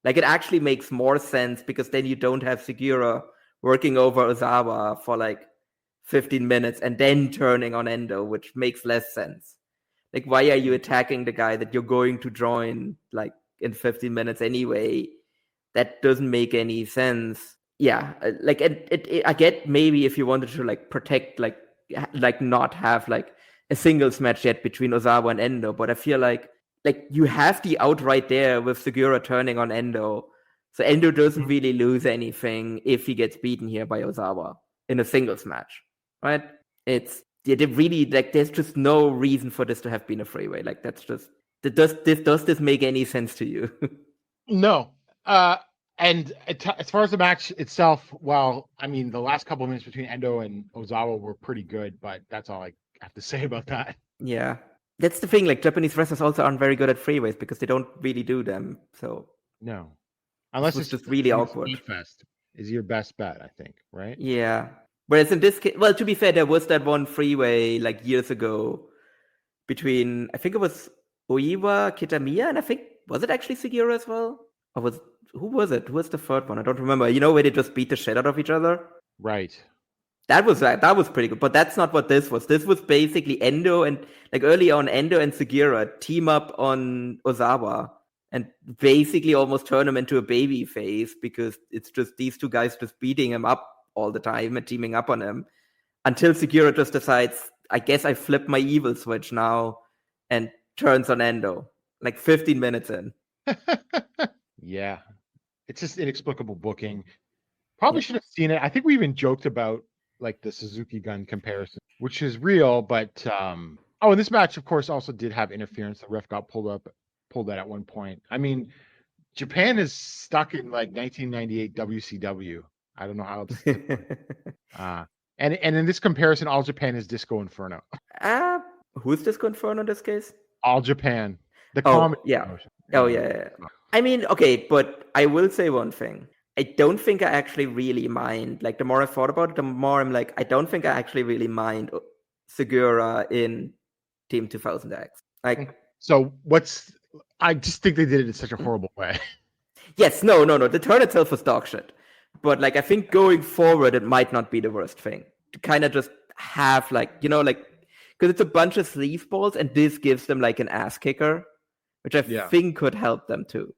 Like, it actually makes more sense because then you don't have Segura working over Ozawa for like 15 minutes and then turning on Endo, which makes less sense. Like, why are you attacking the guy that you're going to join like in 15 minutes anyway? That doesn't make any sense. Yeah, like I get maybe if you wanted to like protect like not have like a singles match yet between Ozawa and Endo, but I feel like you have the out right there with Segura turning on Endo. So Endo doesn't really lose anything if he gets beaten here by Ozawa in a singles match, right? It's really like there's just no reason for this to have been a freeway. Like that's just does this make any sense to you? No. And as far as the match itself, well, I mean, the last couple of minutes between Endo and Ozawa were pretty good, but that's all I have to say about that. Yeah. That's the thing, like Japanese wrestlers also aren't very good at freeways because they don't really do them. So no. Unless it's just really awkward. Fest is your best bet, I think, right? Yeah. Whereas in this case, well, to be fair, there was that one freeway like years ago between, I think it was Oiwa, Kitamiya, and I think, was it actually Segura as well? Or who was it? Who was the third one? I don't remember. You know, where they just beat the shit out of each other? Right. That was pretty good, but that's not what this was. This was basically Endo and like early on, Endo and Segura team up on Ozawa and basically almost turn him into a baby face because it's just these two guys just beating him up all the time and teaming up on him until Segura just decides, I guess I flip my evil switch now and turns on Endo like 15 minutes in. Yeah, it's just inexplicable booking. Probably should have seen it. I think we even joked about like the Suzuki Gun comparison, which is real, but and this match, of course, also did have interference. The ref got pulled that at one point. I mean, Japan is stuck in like 1998 WCW. I don't know how it's and in this comparison, All Japan is Disco Inferno. Who's Disco Inferno in this case? All Japan. The comedy. Yeah. Oh yeah. I mean, okay, but I will say one thing. I don't think I actually really mind. Like, the more I thought about it, the more I'm like, I don't think I actually really mind Segura in Team 2000X. Like, so I just think they did it in such a horrible way. Yes, no. The turn itself was dog shit. But, like, I think going forward, it might not be the worst thing. To kind of just have, like, you know, like, because it's a bunch of sleeve balls, and this gives them, like, an ass kicker, which I think could help them, too.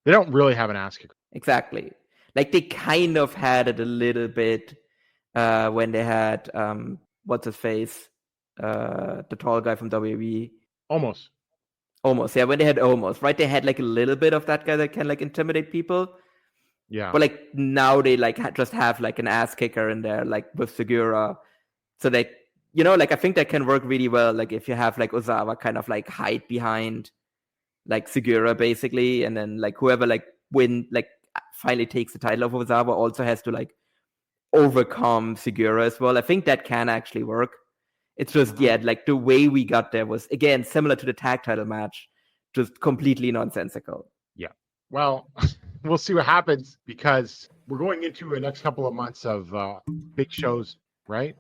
They don't really have an ass kicker. Exactly. Like, they kind of had it a little bit when they had, what's his face? The tall guy from WWE. Almost, yeah. When they had Almost, right? They had, like, a little bit of that guy that can, like, intimidate people. Yeah. But, like, now they, like, just have, like, an ass kicker in there, like, with Segura. So they, you know, like, I think that can work really well. Like, if you have, like, Ozawa kind of, like, hide behind, like, Segura, basically. And then, like, whoever, like, finally takes the title of Ozawa also has to like overcome Segura as well. I think that can actually work. It's just like the way we got there was again similar to the tag title match, just completely nonsensical. Yeah. Well, we'll see what happens because we're going into the next couple of months of big shows, right?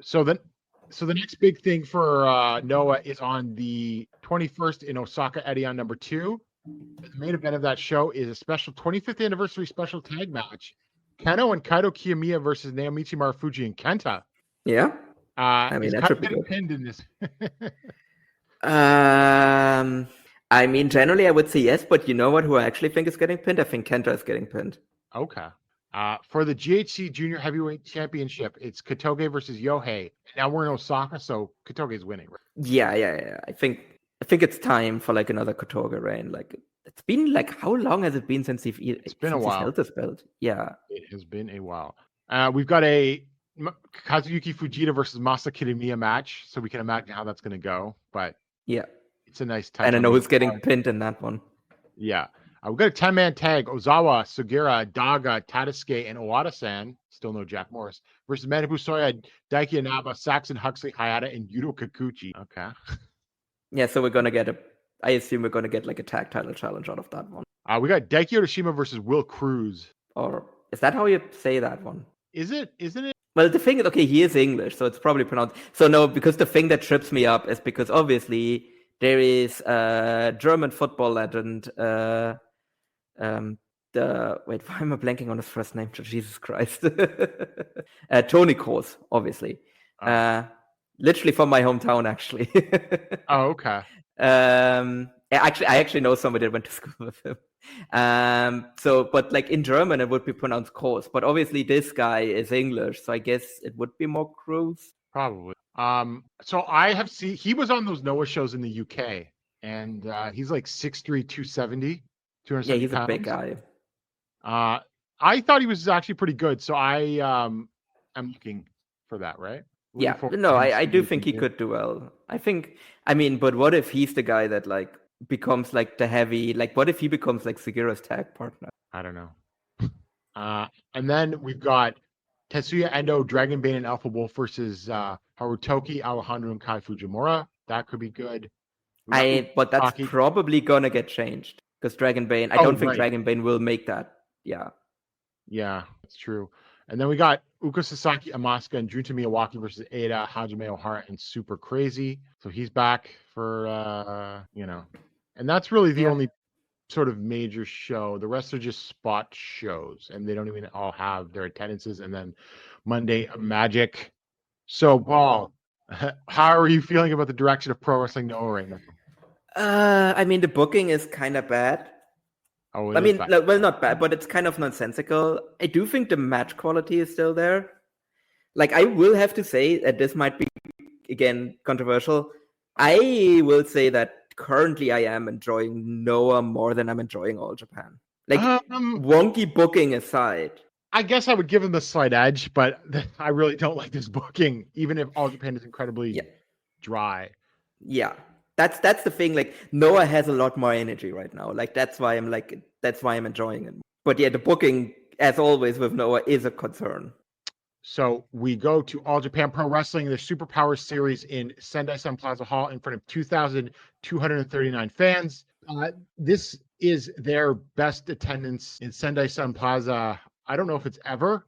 So the next big thing for Noah is on the 21st in Osaka, Eddie on number 2. The main event of that show is a special 25th anniversary special tag match. Kano and Kaito Kiyomiya versus Naomichi Marufuji and Kenta. Yeah. I mean, that should be good. Pinned in this. I mean, generally I would say yes, but you know what? Who I actually think is getting pinned? I think Kenta is getting pinned. Okay. For the GHC Junior Heavyweight Championship, it's Katoge versus Yohei. Now we're in Osaka, so Katoge is winning, right? Yeah. I think it's time for like another Katoge reign. Like it's been like how long has it been since it's been a while. Held this belt? Yeah, it has been a while. We've got a Kazuyuki Fujita versus Masa Kitamiya match, so we can imagine how that's going to go. But yeah, it's a nice time. And I know who's getting pinned in that one. Yeah, we've got a 10-man tag: Ozawa, Sugiura, Daga, Tadasuke, and Owada-san. Still no Jack Morris versus Manabu Soya, Daiki Inaba, Saxon, Huxley, Hayata, and Yuto Kikuchi. Okay. Yeah, so we're gonna get I assume we're gonna get like a tag title challenge out of that one. We got Daiki Otoshima versus Will Cruz. Or is that how you say that one? Is it? Isn't it? Well, the thing is, okay, he is English, so it's probably pronounced. So no, because the thing that trips me up is because obviously There is German football legend. Why am I blanking on his first name? Jesus Christ. Tony Kroos, obviously. Literally from my hometown, actually. Oh, okay. I actually know somebody that went to school with him. But like in German, it would be pronounced Kroos. But obviously, this guy is English, so I guess it would be more Kroos. Probably. So I have seen he was on those Noah shows in the UK, and he's like 6'3", 270, 270 Yeah, he's pounds. a big guy. I thought he was actually pretty good, so I am looking for that, right? Yeah, no, I do think he could do well. But what if he's the guy that like becomes like the heavy, like what if he becomes like Segura's tag partner? I don't know. And then we've got Tetsuya Endo, Dragon Bane, and Alpha Wolf versus Harutoki, Alejandro, and Kai Fujimura. That could be good. But that's probably gonna get changed because Dragon Bane. I don't think Dragon Bane will make that. Yeah. Yeah, that's true. And then we got Uka Sasaki, Amaska, and Junta Miyawaki versus Ada, Hajime Ohara, and Super Crazy. So he's back for, and that's really the only sort of major show. The rest are just spot shows, and they don't even all have their attendances. And then Monday, Magic. So, Paul, how are you feeling about the direction of Pro Wrestling Noah right now? The booking is kind of bad. Oh, well, not bad, but it's kind of nonsensical. I do think the match quality is still there. Like, I will have to say that this might be, again, controversial. I will say that currently I am enjoying Noah more than I'm enjoying All Japan. Like, wonky booking aside. I guess I would give him the slight edge, but I really don't like this booking, even if All Japan is incredibly dry. Yeah. That's the thing. Like Noah has a lot more energy right now. Like that's why I'm enjoying it. But yeah, the booking, as always with Noah, is a concern. So we go to All Japan Pro Wrestling, the Superpower Series in Sendai Sun Plaza Hall in front of 2,239 fans. This is their best attendance in Sendai Sun Plaza. I don't know if it's ever,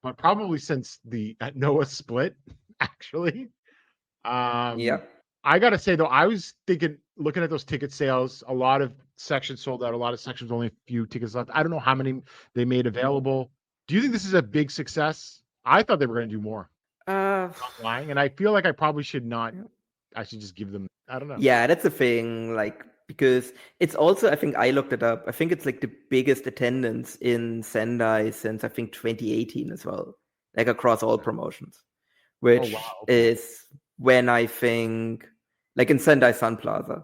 but probably since the Noah split, actually. I got to say, though, I was looking at those ticket sales, a lot of sections sold out, a lot of sections, only a few tickets left. I don't know how many they made available. Do you think this is a big success? I thought they were going to do more. Not lying. And I feel like I probably should not. I should just give them, I don't know. Yeah, that's the thing. Like, because it's also, I think I looked it up. I think it's like the biggest attendance in Sendai since I think 2018 as well, like across all promotions, which is when I think, like in Sendai Sun Plaza.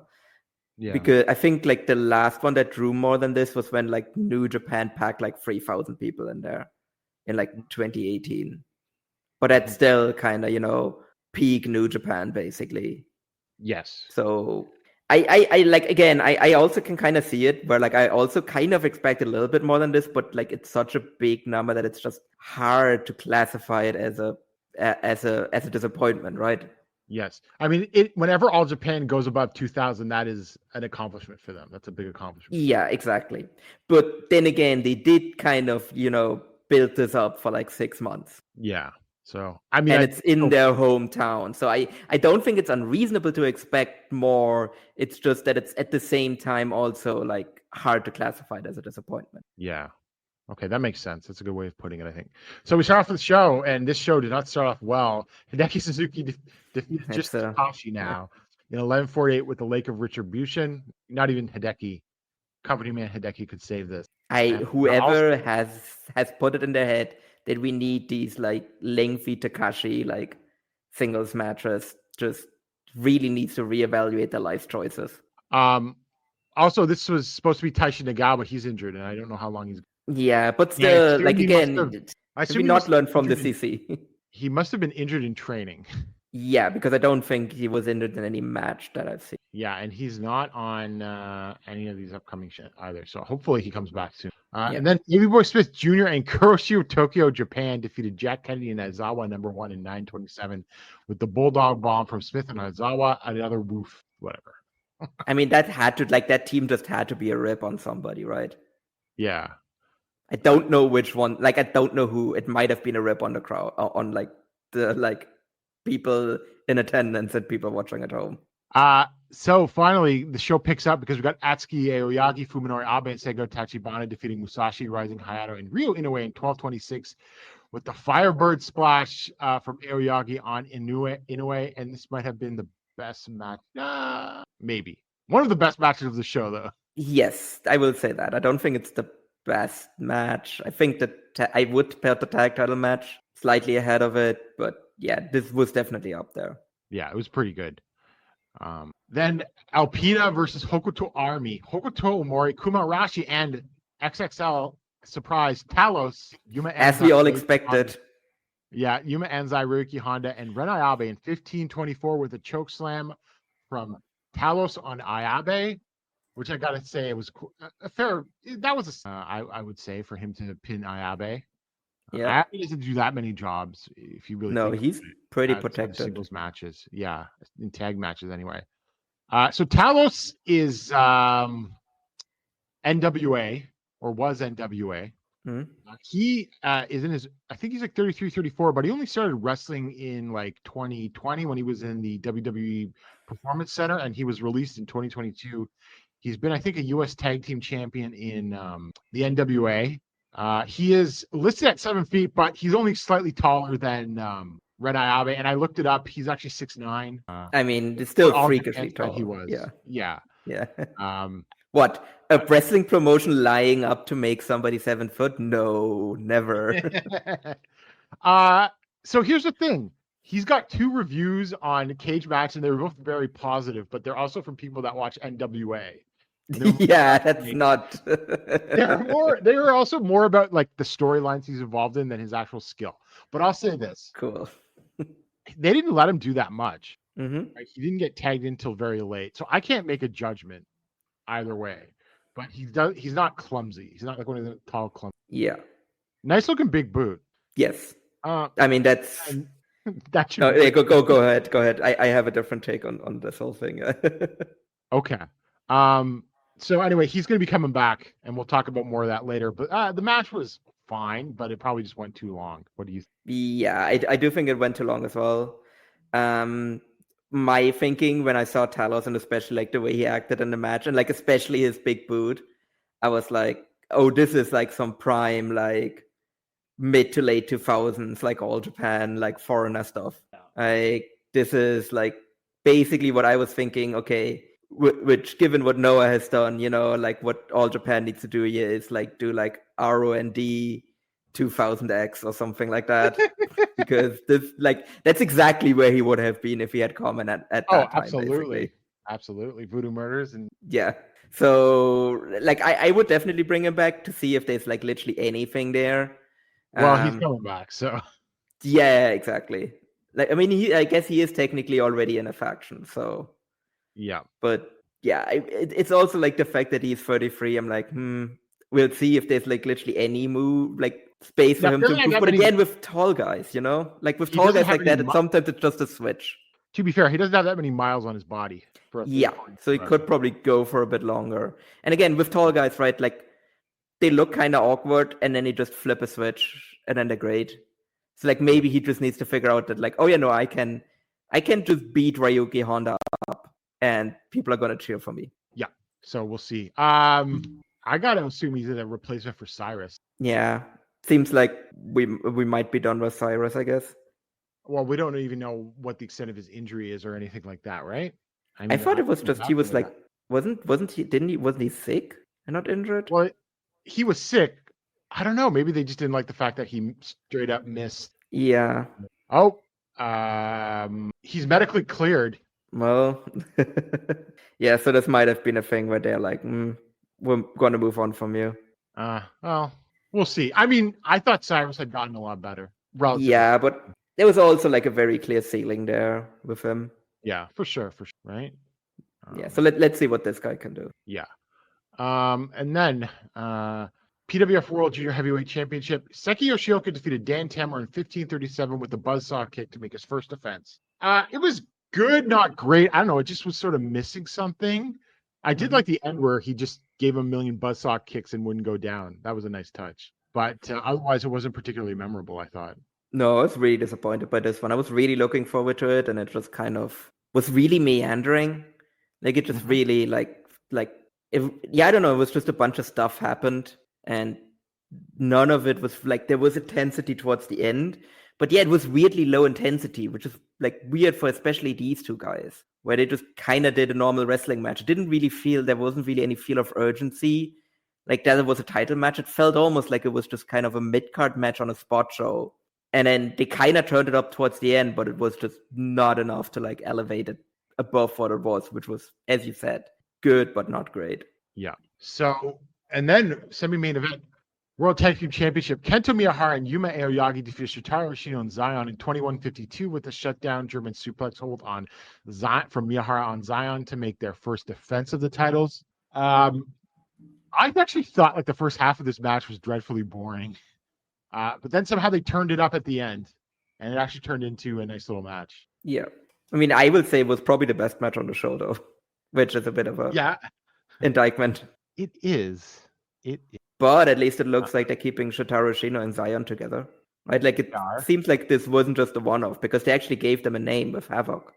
Yeah. Because I think like the last one that drew more than this was when like New Japan packed like 3,000 people in there in like 2018. But that's still kind of, peak New Japan basically. Yes. So I like, again, I also can kind of see it where like I also kind of expected a little bit more than this, but like it's such a big number that it's just hard to classify it as a disappointment, right? Yes. I mean, whenever All Japan goes above 2,000, that is an accomplishment for them. That's a big accomplishment. Yeah, exactly. But then again, they did kind of, build this up for like 6 months. Yeah. So, I mean, and it's in their hometown. So I don't think it's unreasonable to expect more. It's just that it's at the same time also like hard to classify it as a disappointment. Yeah. Okay, that makes sense. That's a good way of putting it, I think. So we start off with the show, and this show did not start off well. Hideki Suzuki defeated just Takashi now in 11:48 with the Lake of Retribution. Not even Hideki, company man Hideki, could save this. Whoever has put it in their head that we need these like lengthy Takashi like singles matches just really needs to reevaluate their life choices. Also, this was supposed to be Taishi Nagawa. He's injured, and I don't know how long he's. Yeah, but still, like again, did we not learn from the CC? He must have been injured in training. Yeah, because I don't think he was injured in any match that I've seen. Yeah, and he's not on any of these upcoming shit either. So hopefully he comes back soon. And then Davey Boy Smith Jr. and Kuroshi of Tokyo, Japan defeated Jack Kennedy and Aizawa #1 in 9:27 with the Bulldog Bomb from Smith and Aizawa. Another woof, whatever. I mean, that team just had to be a rip on somebody, right? Yeah. I don't know which one. Like, I don't know who. It might have been a rip on the crowd, on like the like people in attendance and people watching at home. So finally, the show picks up because we got Atsuki Aoyagi, Fuminori Abe, and Seigo Tachibana defeating Musashi, Rising Hayato, and Ryo Inoue in 12:26 with the Firebird splash from Aoyagi on Inoue. And this might have been the best match. Maybe. One of the best matches of the show, though. Yes, I will say that. I don't think it's the best match. I think that I would put the tag title match slightly ahead of it, but yeah, this was definitely up there. Yeah, it was pretty good. Then Alpina versus Hokuto Army. Hokuto Omori, Kumarashi, and XXL surprise Talos. Yuma As we all expected. Yeah, Yuma Enzai, Ryuki Honda, and Ren Ayabe in 15:24 with a choke slam from Talos on Ayabe, which I gotta say it was a fair. That was I would say for him to pin Ayabe. Yeah, Ayabe doesn't do that many jobs if you really. No, think he's pretty protected. Singles matches, yeah, in tag matches anyway. So Talos is NWA or was NWA. He is in his, I think he's like 33, 34, but he only started wrestling in like 2020 when he was in the WWE Performance Center, and he was released in 2022. He's been, I think, a U.S. Tag Team Champion in the NWA. He is listed at 7 feet, but he's only slightly taller than Ren Ayabe, and I looked it up. He's actually 6'9". I mean, it's still freakishly tall. He was. Yeah. What? A wrestling promotion lying up to make somebody 7 foot? No, never. So here's the thing. He's got 2 reviews on Cage Match, and they're both very positive, but they're also from people that watch NWA. Yeah, that's not. They were also more about like the storylines he's involved in than his actual skill. But I'll say this. Cool. They didn't let him do that much. Mm-hmm. Right? He didn't get tagged in until very late. So I can't make a judgment either way. But he's not clumsy. He's not like one of the tall clumsy. Yeah. Nice looking big boot. Yes. I mean, that's. That's go ahead. Go ahead. I have a different take on this whole thing. Okay. So anyway, he's going to be coming back, and we'll talk about more of that later. But the match was fine, but it probably just went too long. What do you think? Yeah, I do think it went too long as well. My thinking when I saw Talos, and especially like the way he acted in the match, and like especially his big boot, I was like, oh, this is like some prime like mid to late 2000s, like All Japan, like foreigner stuff. Like this is like basically what I was thinking. Okay, which given what Noah has done, like what All Japan needs to do here is like do like ROND 2000X or something like that, because this like that's exactly where he would have been if he had come in at that time. Absolutely Voodoo Murders. And yeah, so like I would definitely bring him back to see if there's like literally anything there. Well, he's coming back, so yeah, exactly. Like I mean, I guess he is technically already in a faction, so yeah. But yeah, it's also like the fact that he's 33. I'm like, we'll see if there's like literally any move like space for him to move. But again, with tall guys, like with tall guys like that, sometimes it's just a switch. To be fair, he doesn't have that many miles on his body. Yeah, so he could probably go for a bit longer. And again, with tall guys, right, like they look kind of awkward, and then he just flip a switch, and then they're great. So like maybe he just needs to figure out that like, oh yeah, no, I can just beat Ryuki Honda up, and people are gonna cheer for me. Yeah, so we'll see. I gotta assume he's a replacement for Cyrus. Yeah, seems like we might be done with Cyrus, I guess. Well, we don't even know what the extent of his injury is or anything like that, right? I thought it was just he was like wasn't he sick and not injured? Well, he was sick. I don't know. Maybe they just didn't like the fact that he straight up missed. Yeah. Oh, he's medically cleared. Well, yeah. So this might have been a thing where they're like, we're gonna move on from you. Well, we'll see. I mean, I thought Cyrus had gotten a lot better. Relatively. Yeah, but there was also like a very clear ceiling there with him. Yeah, for sure, right? Yeah, so let's see what this guy can do. Yeah. And then PWF World Junior Heavyweight Championship, Seki Yoshioka defeated Dan Tammer in 15:37 with a buzzsaw kick to make his first defense. It was good, not great. I don't know. It just was sort of missing something. I did like the end where he just gave a million buzzsaw kicks and wouldn't go down. That was a nice touch. But otherwise, it wasn't particularly memorable, I thought. No, I was really disappointed by this one. I was really looking forward to it, and it just kind of was really meandering. Like it just really like I don't know, it was just a bunch of stuff happened and none of it was like, there was intensity towards the end, but yeah, it was weirdly low intensity, which is like weird for especially these two guys, where they just kind of did a normal wrestling match. It didn't really feel, there wasn't really any feel of urgency. Like that it was a title match. It felt almost like it was just kind of a mid-card match on a spot show. And then they kind of turned it up towards the end, but it was just not enough to like elevate it above what it was, which was, as you said, good, but not great. Yeah. So, and then semi-main event, World Tag Team Championship, Kento Miyahara and Yuma Aoyagi defeated Shotaro Ashino and Zion in 21:52 with a shutdown German suplex hold on Zion from Miyahara on Zion to make their first defense of the titles. I actually thought like the first half of this match was dreadfully boring, but then somehow they turned it up at the end, and it actually turned into a nice little match. Yeah. I mean, I will say it was probably the best match on the show, though, which is a bit of a indictment. It is. But at least it looks like they're keeping Shotaro Ashino and Zion together, right? Like it seems like this wasn't just a one-off because they actually gave them a name with Havoc.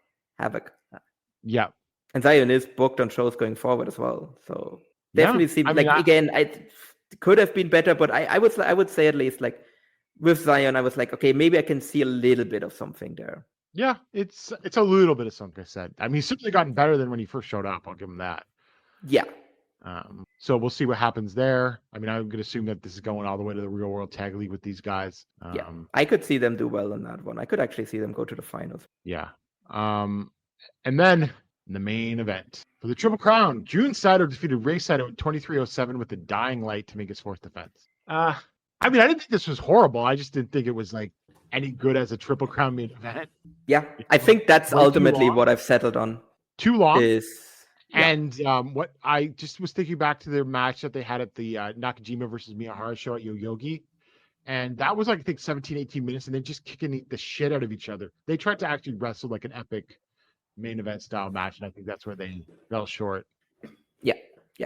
Yeah. And Zion is booked on shows going forward as well. So definitely seems again, it could have been better, but I would say at least like with Zion, I was like, okay, maybe I can see a little bit of something there. Yeah, it's a little bit of something. I said. I mean, he's certainly gotten better than when he first showed up. I'll give him that. Yeah. So we'll see what happens there. I mean, I'm going to assume that this is going all the way to the Real World Tag League with these guys. Yeah, I could see them do well in that one. I could actually see them go to the finals. Yeah. And then in the main event for the Triple Crown, Jun Saito defeated Rei Saito in 23:07 with a dying light to make his fourth defense. I mean, I didn't think this was horrible. I just didn't think it was like any good as a Triple Crown main event. Yeah, I think that's ultimately what I've settled on. Too long. Yeah. And what I just was thinking back to their match that they had at the Nakajima versus Miyahara show at Yoyogi. And that was like, I think 17, 18 minutes, and they're just kicking the shit out of each other. They tried to actually wrestle like an epic main event style match, and I think that's where they fell short. Yeah.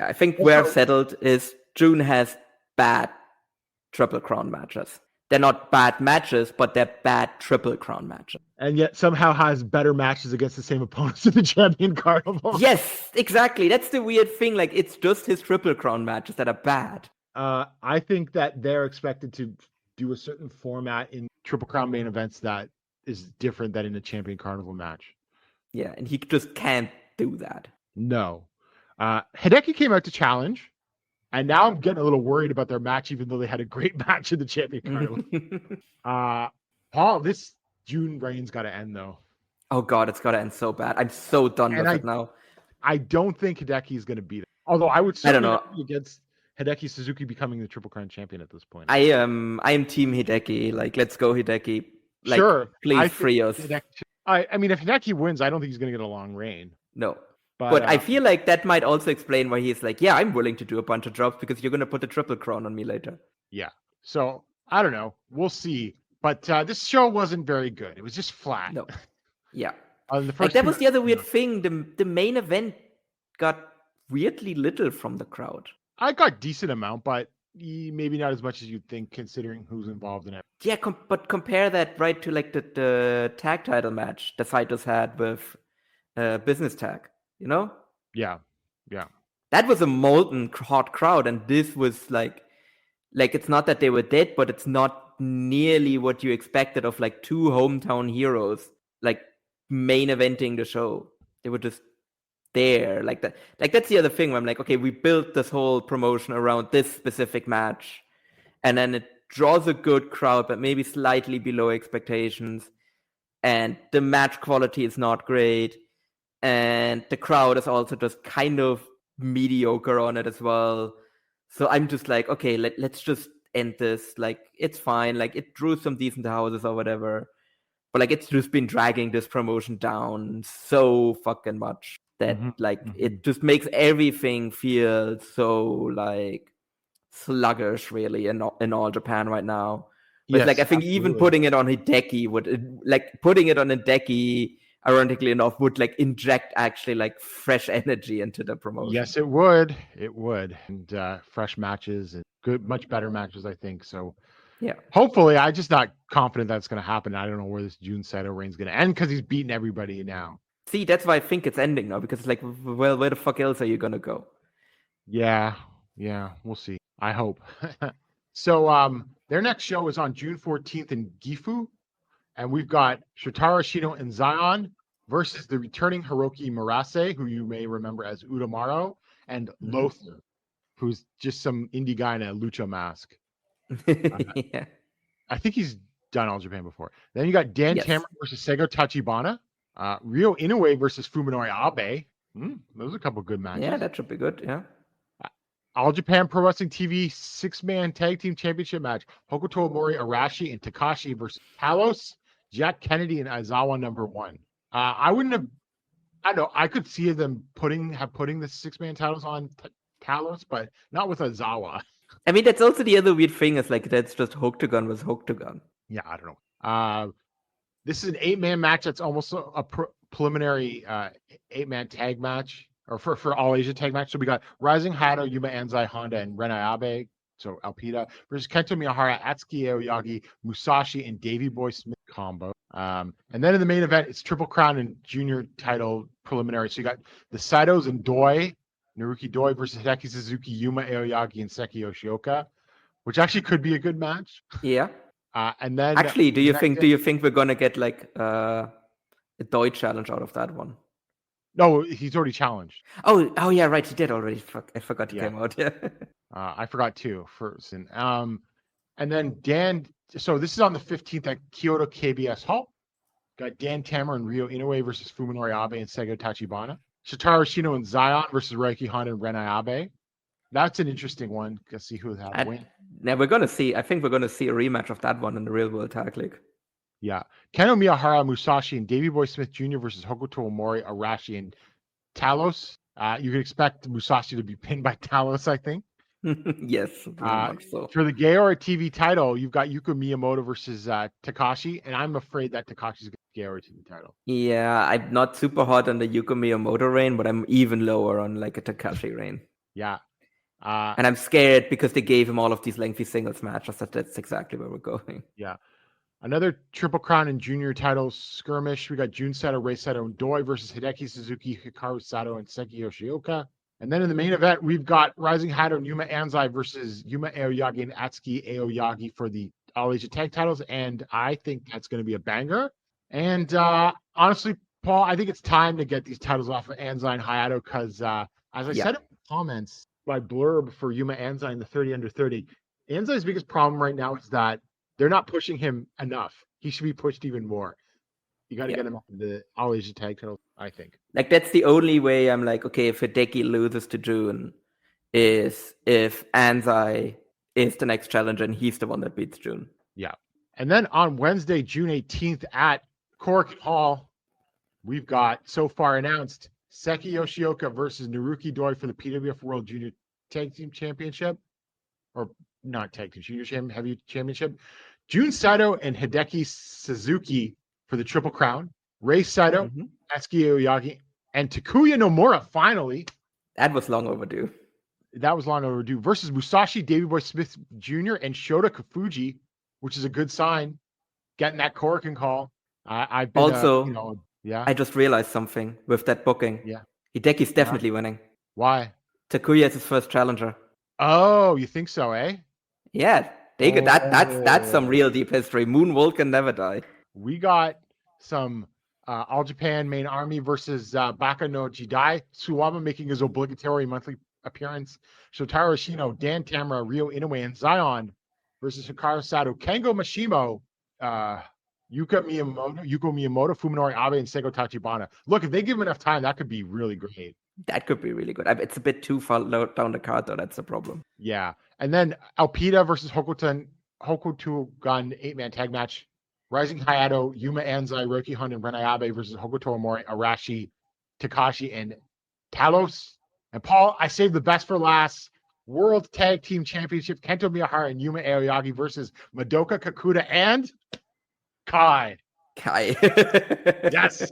I think where I've settled is June has bad Triple Crown matches. They're not bad matches, but they're bad Triple Crown matches. And yet somehow has better matches against the same opponents in the Champion Carnival. Yes, exactly. That's the weird thing. Like, it's just his Triple Crown matches that are bad. I think that they're expected to do a certain format in Triple Crown main events that is different than in a Champion Carnival match. Yeah, and he just can't do that. No. Hideki came out to challenge. And now I'm getting a little worried about their match, even though they had a great match in the Champion Carnival. Paul, this June reign's got to end, though. Oh, God, it's got to end so bad. I'm so done with it now. I don't think Hideki is going to beat it. Although I would certainly not be against Hideki Suzuki becoming the Triple Crown champion at this point. I am Team Hideki. Like, let's go, Hideki. Like, sure. Please free us. I mean, if Hideki wins, I don't think he's going to get a long reign. No. But I feel like that might also explain why he's like, yeah, I'm willing to do a bunch of drops because you're going to put the Triple Crown on me later. Yeah. So, I don't know. We'll see. But this show wasn't very good. It was just flat. No. Yeah. That was the other weird thing. The main event got weirdly little from the crowd. I got decent amount, but maybe not as much as you'd think considering who's involved in it. Yeah, but compare that right to like the tag title match the Saitos had with Business Tag. You know? Yeah. That was a molten hot crowd, and this was like it's not that they were dead, but it's not nearly what you expected of like two hometown heroes, like main eventing the show. They were just there, like that. Like that's the other thing where I'm like, okay, we built this whole promotion around this specific match, and then it draws a good crowd, but maybe slightly below expectations, and the match quality is not great. And the crowd is also just kind of mediocre on it as well. So I'm just like, okay, let's just end this. Like, it's fine. Like, it drew some decent houses or whatever. But, like, it's just been dragging this promotion down so fucking much that, it just makes everything feel so, like, sluggish, really, in all Japan right now. But, yes, like, I think even putting it on Hideki ironically enough, would like inject actually like fresh energy into the promotion. Yes, it would. And fresh matches and much better matches, I think. So yeah, hopefully, I'm just not confident that's going to happen. I don't know where this Jun Saito reign's going to end because he's beaten everybody now. See, that's why I think it's ending now, because it's like, well, where the fuck else are you gonna go? Yeah, we'll see. I hope. So their next show is on June 14th in Gifu, and we've got Shotaro Ashino and Zion versus the returning Hiroki Murase, who you may remember as Udamaro, and Lothar, who's just some indie guy in a lucha mask. Yeah. I think he's done All Japan before. Then you got Dan Tamura versus Seigo Tachibana, Ryo Inoue versus Fuminori Abe. Those are a couple good matches. Yeah, that should be good. Yeah. All Japan Pro Wrestling TV 6-man tag team championship match: Hokuto Mori Arashi and Takashi versus Talos, Jack Kennedy, and Aizawa #1. I wouldn't have. I know I could see them putting the 6-man titles on Talos, but not with Aizawa. I mean, that's also the other weird thing, is like, that's just Hokutogun was Hokutogun. Yeah, I don't know. This is an 8-man match. That's almost a preliminary 8-man tag match, or for All Asia tag match. So we got Rising Hato, Yuma Anzai, Honda, and Renai Abe, so Alpida, versus Kento Miyahara, Atsuki Aoyagi, Musashi, and Davey Boy Smith combo. And then in the main event, it's Triple Crown and Junior title preliminary. So you got the Saitos and Doi, Naruki Doi versus Hideki Suzuki, Yuma Aoyagi, and Seki Yoshioka, which actually could be a good match. Yeah. And then actually, do you think we're gonna get like a Doi challenge out of that one? No, he's already challenged. Oh yeah, right. He did already. Fuck, I forgot he came out. Yeah. I forgot too. And then Dan. So this is on the 15th at Kyoto KBS Hall. Got Dan Tamura and Ryo Inoue versus Fuminori Abe and Seigo Tachibana. Shotaro Ashino and Zion versus Reiki Honda and Renai Abe. That's an interesting one. Let's see who will have win. Now we're gonna see. I think we're gonna see a rematch of that one in the Real World Tag League. Yeah, Keno Miyahara, Musashi, and Davey Boy Smith Jr. versus Hokuto Omori, Arashi, and Talos. You can expect Musashi to be pinned by Talos, I think. Yes, much so. For the Gaora TV title, you've got Yuko Miyamoto versus Takashi, and I'm afraid that Takashi's going to get Gaora TV title. Yeah, I'm not super hot on the Yuko Miyamoto reign, but I'm even lower on like a Takashi reign. Yeah. And I'm scared because they gave him all of these lengthy singles matches. That's exactly where we're going. Yeah. Another Triple Crown and Junior title skirmish. We got Jun Sato, Rei Sato, and Doi versus Hideki Suzuki, Hikaru Sato, and Seki Yoshioka. And then in the main event, we've got Rising Hato and Yuma Anzai versus Yuma Aoyagi and Atsuki Aoyagi for the All Asia Tag titles. And I think that's going to be a banger. And honestly, Paul, I think it's time to get these titles off of Anzai and Hayato because, as I said in the comments, my blurb for Yuma Anzai in the 30 under 30, Anzai's biggest problem right now is that they're not pushing him enough. He should be pushed even more. You got to get him up to the All Asia Tag title, I think. Like, that's the only way I'm like, okay, if Hideki loses to Jun, is if Anzai is the next challenger and he's the one that beats Jun. Yeah. And then on Wednesday, June 18th at Korakuen Hall, we've got so far announced Seki Yoshioka versus Naruki Doi for the PWF World Junior Tag Team Championship. Or not Tag Team, Junior Heavy Championship. Jun Saito and Hideki Suzuki for the Triple Crown. Rei Saito, Atsuki Aoyagi, and Takuya Nomura finally. That was long overdue. Versus Musashi, Davey Boy Smith Jr., and Shota Kafuji, which is a good sign. Getting that Korakuen call. I've been also, I just realized something with that booking. Yeah. Hideki's definitely winning. Why? Takuya is his first challenger. Oh, you think so, eh? Yeah. That's some real deep history. Moonwolf can never die. We got some All Japan Main Army versus Baka no Jidai. Suwama making his obligatory monthly appearance. Shotaro Ashino, Dan Tamura, Ryo Inoue, and Zion versus Hikaru Sato, Kengo Mashimo, Yuko Miyamoto, Fuminori Abe, and Seigo Tachibana. Look, if they give him enough time, that could be really great. That could be really good. It's a bit too far down the card, though. That's the problem. Yeah. And then Alpida versus Hokutogun 8-man tag match. Rising Hayato, Yuma Anzai, Roki Hun, and Renai Abe versus Hokuto Omori, Arashi, Takashi, and Talos. And Paul, I saved the best for last. World Tag Team Championship, Kento Miyahara and Yuma Aoyagi versus Madoka Kakuta and Kai. Yes.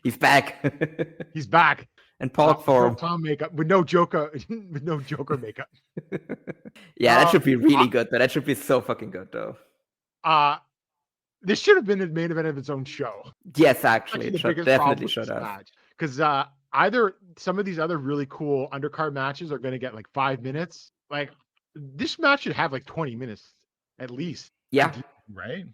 He's back. He's back. And Paul for clown makeup with no Joker makeup. Yeah, that should be really good. But that should be so fucking good, though. this should have been the main event of its own show. Yes, actually, it definitely should have. Because either some of these other really cool undercard matches are going to get like 5 minutes. Like this match should have like 20 minutes at least. Yeah. Right.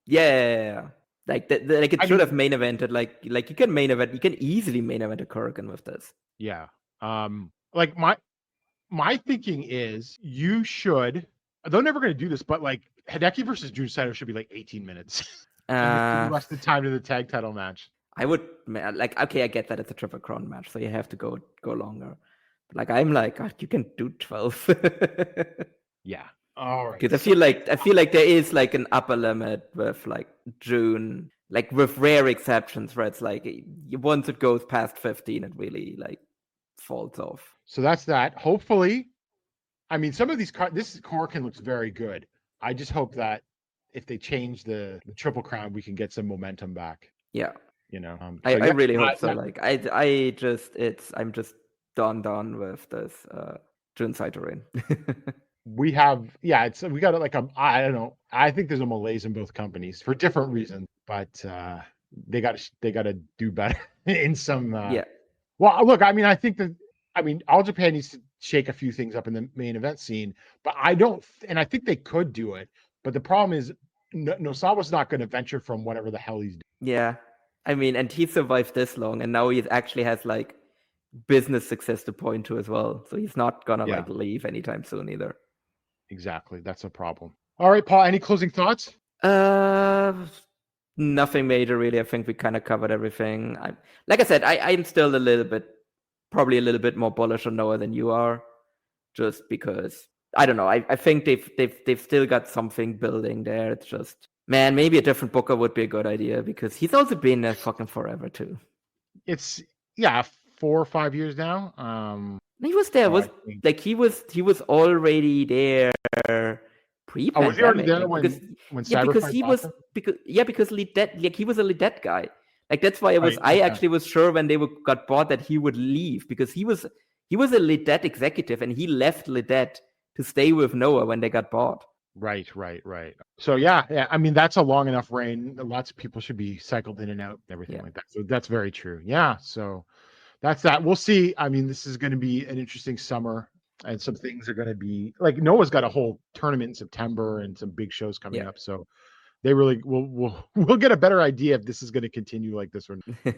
Yeah. Like it should have main evented. Like you can main event. You can easily main event a Kurgan with this. Yeah. Like my thinking is you should. They're never going to do this, but like Hideki versus Jun Saito should be like 18 minutes. The rest of the time to the tag title match. I would like. Okay, I get that it's a Triple Crown match, so you have to go longer. But like I'm like, God, you can do 12. Yeah. All right. Because I feel like there is like an upper limit with like June, like with rare exceptions where it's like once it goes past 15, it really like falls off. So that's that. Hopefully, I mean, some of these this Korakuen looks very good. I just hope that if they change the Triple Crown, we can get some momentum back. Yeah. You know, I really hope so. Like I'm just done with this Jun Saito reign. We have, we got like I don't know. I think there's a malaise in both companies for different reasons, but they got to do better in some. Well, look, I mean, I think All Japan needs to shake a few things up in the main event scene, but I think they could do it. But the problem is, Nosawa's not going to venture from whatever the hell he's doing. Yeah, I mean, and he survived this long, and now he actually has like business success to point to as well. So he's not gonna like leave anytime soon either. Exactly. That's a problem. All right, Paul, any closing thoughts? Nothing major really. I think we kind of covered everything. Like I said, I'm still probably a little bit more bullish on Noah than you are, just because I don't know. I think they've still got something building there. It's just, man, maybe a different booker would be a good idea because he's also been there fucking forever too. It's 4 or 5 years now. He was there. He was already there pre-pandemic. Oh, was he already there when because he was because Lidet, like he was a Lidet guy. Like that's why I actually was sure when they got bought that he would leave because he was a Lidet executive and he left Lidet to stay with Noah when they got bought. Right. So yeah. I mean, that's a long enough reign. Lots of people should be cycled in and out, everything like that. So that's very true. Yeah. So that's that. We'll see. I mean, this is going to be an interesting summer, and some things are going to be like Noah's got a whole tournament in September and some big shows coming up. So they really we'll get a better idea if this is going to continue like this or not.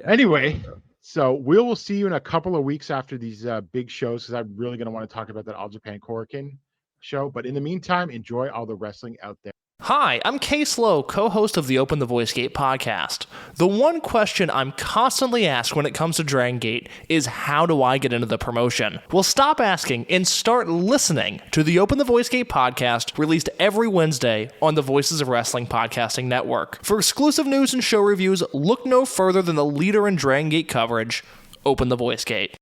Anyway, so we'll see you in a couple of weeks after these big shows because I'm really going to want to talk about that All Japan Korakuen show. But in the meantime, enjoy all the wrestling out there. Hi, I'm Kay Slow, co-host of the Open the Voice Gate podcast. The one question I'm constantly asked when it comes to Dragon Gate is how do I get into the promotion? Well, stop asking and start listening to the Open the Voice Gate podcast released every Wednesday on the Voices of Wrestling Podcasting Network. For exclusive news and show reviews, look no further than the leader in Dragon Gate coverage, Open the Voice Gate.